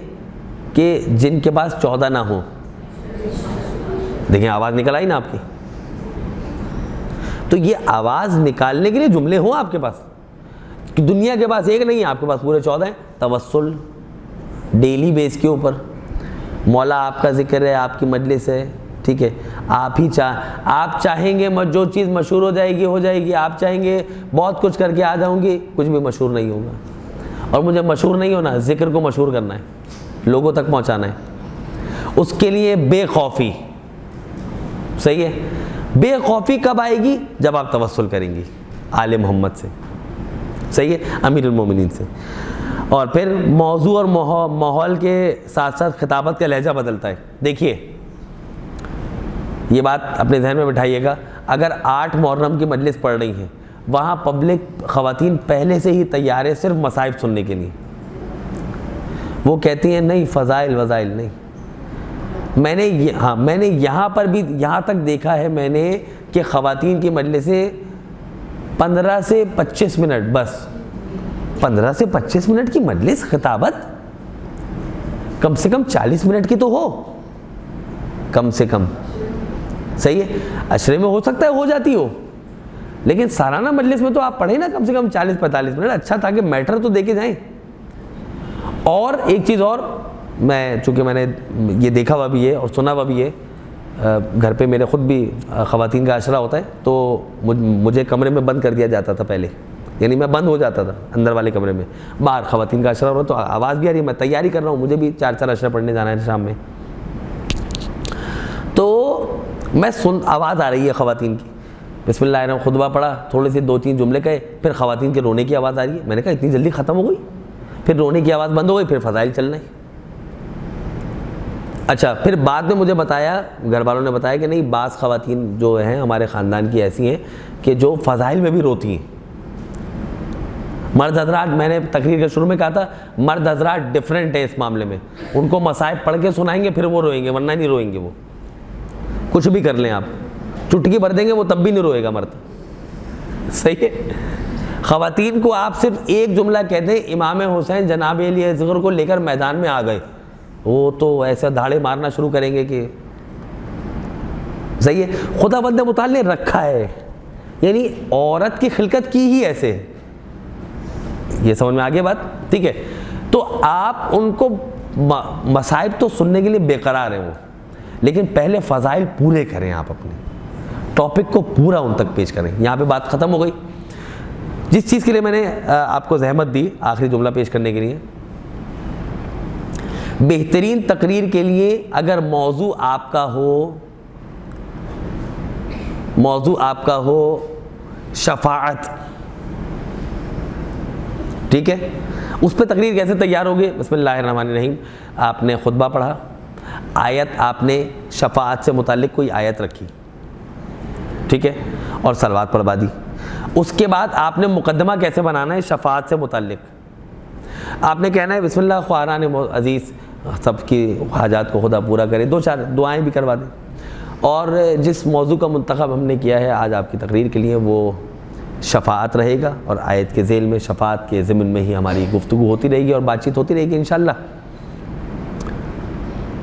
کہ جن کے پاس 14 نہ ہوں. دیکھیں آواز نکل آئی نا آپ کی. تو یہ آواز نکالنے کے لیے جملے ہوں آپ کے پاس، کہ دنیا کے پاس ایک نہیں ہے، آپ کے پاس پورے 14 ہیں. توسل ڈیلی بیس کے اوپر، مولا آپ کا ذکر ہے، آپ کی مجلس ہے، ٹھیک ہے. آپ چاہیں گے جو چیز مشہور ہو جائے گی. آپ چاہیں گے بہت کچھ کر کے آ جاؤں گی، کچھ بھی مشہور نہیں ہوگا. اور مجھے مشہور نہیں ہونا، ذکر کو مشہور کرنا ہے، لوگوں تک پہنچانا ہے. اس کے لیے بے خوفی. صحیح ہے. بے خوفی کب آئے گی؟ جب آپ توسل کریں گی آل محمد سے، صحیح ہے، امیر المومنین سے. اور پھر موضوع اور ماحول کے ساتھ ساتھ خطابت کا لہجہ بدلتا ہے. دیکھیے یہ بات اپنے ذہن میں بٹھائیے گا، اگر 8 محرم کی مجلس پڑھ رہی ہیں، وہاں پبلک خواتین پہلے سے ہی تیار ہے صرف مصائب سننے کے لیے. وہ کہتی ہیں نہیں فضائل وضائل نہیں. میں نے یہاں پر بھی یہاں تک دیکھا ہے میں نے کہ خواتین کی مجلسیں 15 سے 25 منٹ، بس 15 سے 25 منٹ کی مجلس خطابت، کم سے کم 40 منٹ کی تو ہو، کم سے کم. صحیح ہے. عشرے میں ہو سکتا ہے ہو جاتی ہو، لیکن سالانہ مجلس میں تو آپ پڑھیں نا کم سے کم 40-45 منٹ، اچھا تاکہ میٹر تو دیکھے جائیں. اور ایک چیز اور، چونکہ میں نے یہ دیکھا ہوا بھی ہے اور سنا ہوا بھی ہے، گھر پہ میرے خود بھی خواتین کا عشرہ ہوتا ہے، تو مجھے کمرے میں بند کر دیا جاتا تھا پہلے، یعنی میں بند ہو جاتا تھا اندر والے کمرے میں. باہر خواتین کا عشرہ ہو رہا تو آواز بھی آ رہی ہے، میں تیاری کر رہا ہوں، مجھے بھی 4 عشرہ پڑھنے جانا ہے شام میں، تو میں آواز آ رہی ہے خواتین کی، بسم اللہ الرحمن الرحیم، خطبہ پڑھا، تھوڑے سے 2-3 جملے کہے، پھر خواتین کے رونے کی آواز آ رہی ہے. میں نے کہا اتنی جلدی ختم ہو گئی؟ پھر رونے کی آواز بند ہو گئی، پھر فضائل چل رہے ہیں. اچھا پھر بعد میں مجھے بتایا، گھر والوں نے بتایا کہ نہیں، بعض خواتین جو ہیں ہمارے خاندان کی ایسی ہیں کہ جو فضائل میں بھی روتی ہیں. مرد حضرات، میں نے تقریر کے شروع میں کہا تھا مرد حضرات ڈیفرنٹ ہے اس معاملے میں، ان کو مصائب پڑھ کے سنائیں گے پھر وہ روئیں گے، ورنہ نہیں روئیں گے، وہ کچھ بھی کر لیں آپ، چٹکی بھر دیں گے وہ تب بھی نہیں روئے گا مرد، صحیح ہے۔ خواتین کو آپ صرف ایک جملہ کہتے ہیں امام حسین جناب علی اصغر کو لے کر میدان میں آ گئے، وہ تو ایسے دھاڑے مارنا شروع کریں گے کہ صحیح ہے۔ خدا بند متعال نے رکھا ہے، یعنی عورت کی خلقت کی ہی ایسے ہے، یہ سمجھ میں آگے بات، ٹھیک ہے۔ تو آپ ان کو مصائب تو سننے کے لیے بے قرار ہیں وہ، لیکن پہلے فضائل پورے کریں، آپ اپنے ٹاپک کو پورا ان تک پیش کریں۔ یہاں پہ بات ختم ہو گئی۔ جس چیز کے لیے میں نے آپ کو زحمت دی آخری جملہ پیش کرنے کے لیے، بہترین تقریر کے لیے اگر موضوع آپ کا ہو شفاعت، ٹھیک ہے، اس پہ تقریر کیسے تیار ہوگی؟ بسم اللہ الرحمن الرحیم، آپ نے خطبہ پڑھا، آیت آپ نے شفاعت سے متعلق کوئی آیت رکھی، ٹھیک ہے، اور صلوات پڑھوا دی۔ اس کے بعد آپ نے مقدمہ کیسے بنانا ہے شفاعت سے متعلق، آپ نے کہنا ہے بسم اللہ خواہران عزیز سب کی حاجات کو خدا پورا کرے، 2-4 دعائیں بھی کروا دیں، اور جس موضوع کا منتخب ہم نے کیا ہے آج آپ کی تقریر کے لیے وہ شفاعت رہے گا، اور آیت کے ذیل میں شفاعت کے ضمن میں ہی ہماری گفتگو ہوتی رہے گی اور بات چیت ہوتی رہے گی انشاءاللہ۔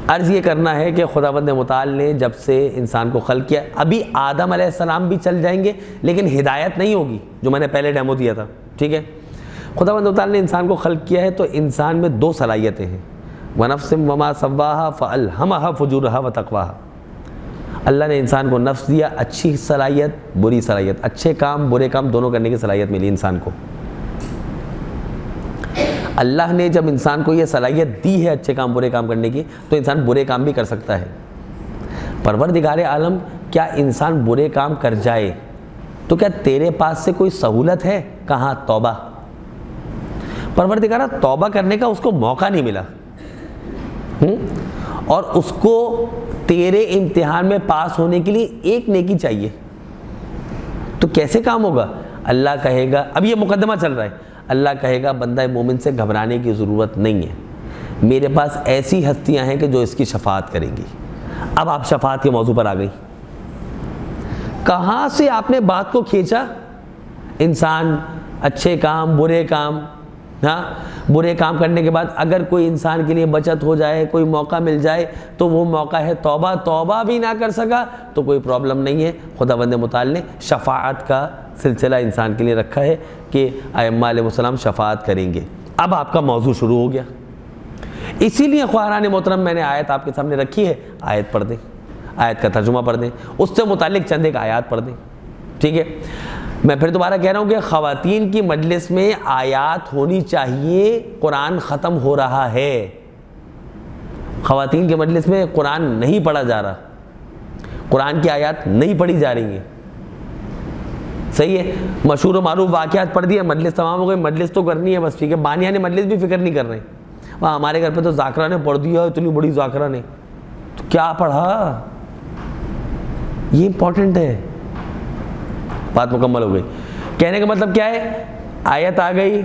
عرض یہ کرنا ہے کہ خداوند متعال نے جب سے انسان کو خلق کیا، ابھی آدم علیہ السلام بھی چل جائیں گے لیکن ہدایت نہیں ہوگی، جو میں نے پہلے ڈیمو دیا تھا، ٹھیک ہے۔ خداوند متعال نے انسان کو خلق کیا ہے تو انسان میں 2 صلاحیتیں ہیں، وَنَفْسٍ وَمَا سَوَّاهَا فَأَلْهَمَهَا فُجُورَهَا وَتَقْوَاهَا۔ اللہ نے انسان کو نفس دیا، اچھی صلاحیت بری صلاحیت، اچھے کام برے کام دونوں کرنے کی صلاحیت ملی انسان کو۔ اللہ نے جب انسان کو یہ صلاحیت دی ہے اچھے کام برے کام کرنے کی تو انسان برے کام بھی کر سکتا ہے۔ پروردگار عالم، کیا انسان برے کام کر جائے تو کیا تیرے پاس سے کوئی سہولت ہے؟ کہاں توبہ۔ پروردگارہ توبہ کرنے کا اس کو موقع نہیں ملا، اور اس کو تیرے امتحان میں پاس ہونے کے لیے ایک نیکی چاہیے، تو کیسے کام ہوگا؟ اللہ کہے گا، اب یہ مقدمہ چل رہا ہے، اللہ کہے گا بندہ مومن سے گھبرانے کی ضرورت نہیں ہے، میرے پاس ایسی ہستیاں ہیں کہ جو اس کی شفاعت کریں گی۔ اب آپ شفاعت کے موضوع پر آ گئی، کہاں سے آپ نے بات کو کھینچا؟ انسان اچھے کام برے کام، ہاں برے کام کرنے کے بعد اگر کوئی انسان کے لیے بچت ہو جائے، کوئی موقع مل جائے تو وہ موقع ہے توبہ، توبہ بھی نہ کر سکا تو کوئی پرابلم نہیں ہے، خداوند متعال نے شفاعت کا سلسلہ انسان کے لیے رکھا ہے کہ ائمہ علیہ السلام شفاعت کریں گے۔ اب آپ کا موضوع شروع ہو گیا، اسی لیے خواہران محترم میں نے آیت آپ کے سامنے رکھی ہے، آیت پڑھ دیں، آیت کا ترجمہ پڑھ دیں، اس سے متعلق چند ایک آیات پڑھ دیں، ٹھیک ہے۔ میں پھر دوبارہ کہہ رہا ہوں کہ خواتین کی مجلس میں آیات ہونی چاہیے، قرآن ختم ہو رہا ہے، خواتین کے مجلس میں قرآن نہیں پڑھا جا رہا، قرآن کی آیات نہیں پڑھی جا رہی ہیں، صحیح ہے۔ مشہور و معروف واقعات پڑھ دیا، مجلس تمام ہو گئی، مجلس تو کرنی ہے بس، ٹھیک ہے، بانیہ نے مجلس بھی فکر نہیں کر رہے، وہاں ہمارے گھر پہ تو ذاکرہ نے پڑھ دیا، اتنی بڑی ذاکرہ نے، تو کیا پڑھا؟ یہ امپورٹنٹ ہے، بات مکمل ہو گئی۔ کہنے کا مطلب کیا ہے؟ آیت آ گئی،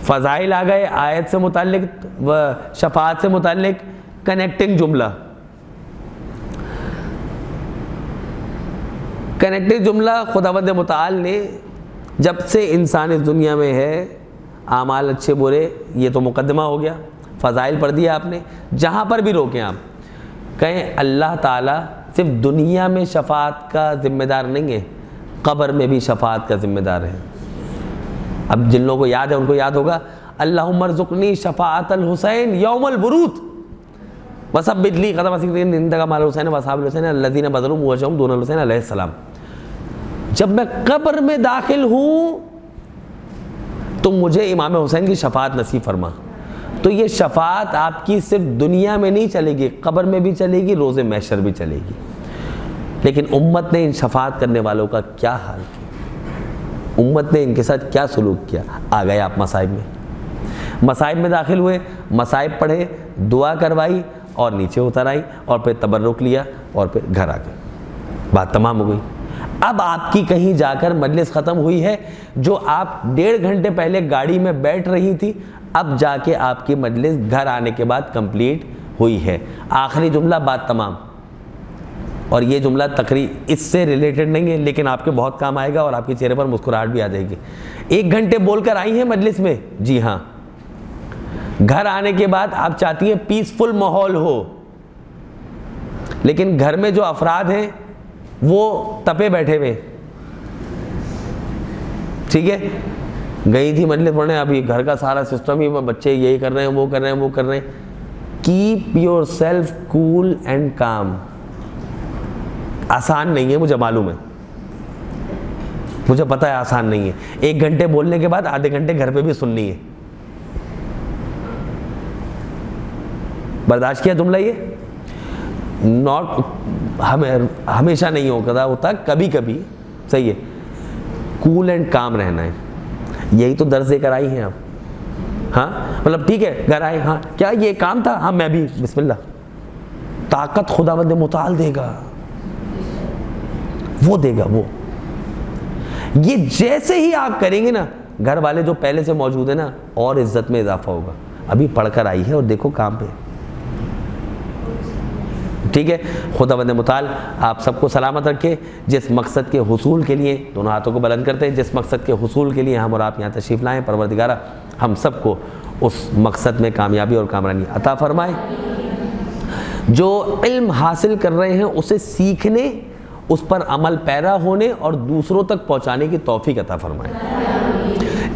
فضائل آ گئے، آیت سے متعلق شفاعت سے متعلق کنیکٹنگ جملہ، کنیکٹنگ جملہ خداوند متعال نے جب سے انسان اس دنیا میں ہے، اعمال اچھے برے، یہ تو مقدمہ ہو گیا، فضائل پڑھ دیا آپ نے، جہاں پر بھی روکیں آپ کہیں اللہ تعالیٰ صرف دنیا میں شفاعت کا ذمہ دار نہیں ہے، قبر میں بھی شفاعت کا ذمہ دار ہے۔ اب جن لوگوں کو یاد ہے ان کو یاد ہوگا، اللہم ارزقنی شفاعت الحسین یوم الورود وثبت لی قدم صدق عندک مع الحسین واصحاب الحسین الذین بذلوا وجہهم دون الحسین علیہ السلام۔ جب میں قبر میں داخل ہوں تو مجھے امام حسین کی شفاعت نصیب فرما۔ تو یہ شفاعت آپ کی صرف دنیا میں نہیں چلے گی، قبر میں بھی چلے گی، روز محشر بھی چلے گی۔ لیکن امت نے ان شفاعت کرنے والوں کا کیا حال کیا؟ امت نے ان کے ساتھ کیا سلوک کیا؟ آ گئے آپ مصائب میں، مصائب میں داخل ہوئے، مصائب پڑھے، دعا کروائی اور نیچے اتر آئی، اور پھر تبرک لیا اور پھر گھر آ گئے، بات تمام ہو گئی۔ اب آپ کی کہیں جا کر مجلس ختم ہوئی ہے، جو آپ 1.5 گھنٹے پہلے گاڑی میں بیٹھ رہی تھی، اب جا کے آپ کی مجلس گھر آنے کے بعد کمپلیٹ ہوئی ہے. آخری جملہ بات تمام. اور یہ جملہ تقریر اس سے ریلیٹڈ نہیں ہے لیکن آپ کے بہت کام آئے گا اور آپ کے چہرے پر مسکراہٹ بھی آ جائے گی. 1 گھنٹے بول کر آئی ہیں مجلس میں، جی ہاں. گھر آنے کے بعد آپ چاہتی ہیں پیسفل ماحول ہو، لیکن گھر میں جو افراد ہیں وہ تپے بیٹھے ہوئے. ٹھیک ہے، گئی تھی مجلس پڑھنے، ابھی گھر کا سارا سسٹم ہی، بچے یہی کر رہے ہیں، وہ کر رہے ہیں، وہ کر رہے ہیں. Keep yourself cool and calm. آسان نہیں ہے، مجھے معلوم ہے، مجھے پتا ہے آسان نہیں ہے. 1 گھنٹے بولنے کے بعد آدھے گھنٹے گھر پہ بھی سننی ہے. برداشت کیا جملہ یہ؟ ہمیشہ نہیں ہوتا، کبھی کبھی. صحیح ہے، کول اینڈ کام رہنا ہے. یہی تو درس دے کر آئی ہیں آپ. ہاں مطلب ٹھیک ہے، گھر آئے، ہاں کیا یہ کام تھا، ہاں میں بھی، بسم اللہ. طاقت خداوند متعال دے گا، وہ دے گا. وہ یہ جیسے ہی آپ کریں گے نا، گھر والے جو پہلے سے موجود ہیں نا، اور عزت میں اضافہ ہوگا. ابھی پڑھ کر آئی ہے اور دیکھو کام پہ. ٹھیک ہے، خداوند متعال آپ سب کو سلامت رکھے. جس مقصد کے حصول کے لیے، دونوں ہاتھوں کو بلند کرتے ہیں، جس مقصد کے حصول کے لیے ہم اور آپ یہاں تشریف لائیں، پروردگارہ ہم سب کو اس مقصد میں کامیابی اور کامرانی عطا فرمائے. جو علم حاصل کر رہے ہیں اسے سیکھنے، اس پر عمل پیرا ہونے اور دوسروں تک پہنچانے کی توفیق عطا فرمائے.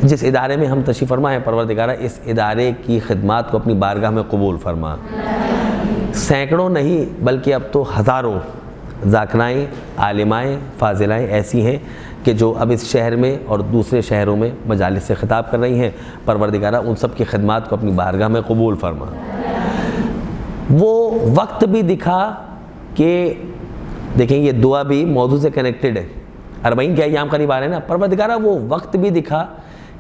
جس ادارے میں ہم تشریف فرما ہیں پروردگارہ، اس ادارے کی خدمات کو اپنی بارگاہ میں قبول فرما. سینکڑوں نہیں بلکہ اب تو ہزاروں ذاکرائیں، عالمائیں، فاضلائیں ایسی ہیں کہ جو اب اس شہر میں اور دوسرے شہروں میں مجالس سے خطاب کر رہی ہیں. پروردگارہ ان سب کی خدمات کو اپنی بارگاہ میں قبول فرما. وہ وقت بھی دکھا کہ دیکھیں یہ دعا بھی موضوع سے کنیکٹڈ ہے، 40 کے ایام قریب آ رہے ہیں نا. پروردگارہ وہ وقت بھی دکھا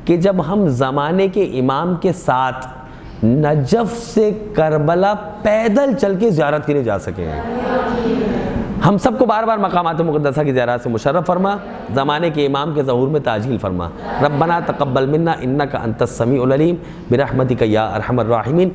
کہ جب ہم زمانے کے امام کے ساتھ نجف سے کربلا پیدل چل کے زیارت کے لیے جا سکیں. ہم سب کو بار بار مقامات مقدسہ کی زیارت سے مشرف فرما. زمانے کے امام کے ظہور میں تاجیل فرما. ربنا تقبل منا انک انت السمیع العلیم برحمتک یا ارحم الراحمین.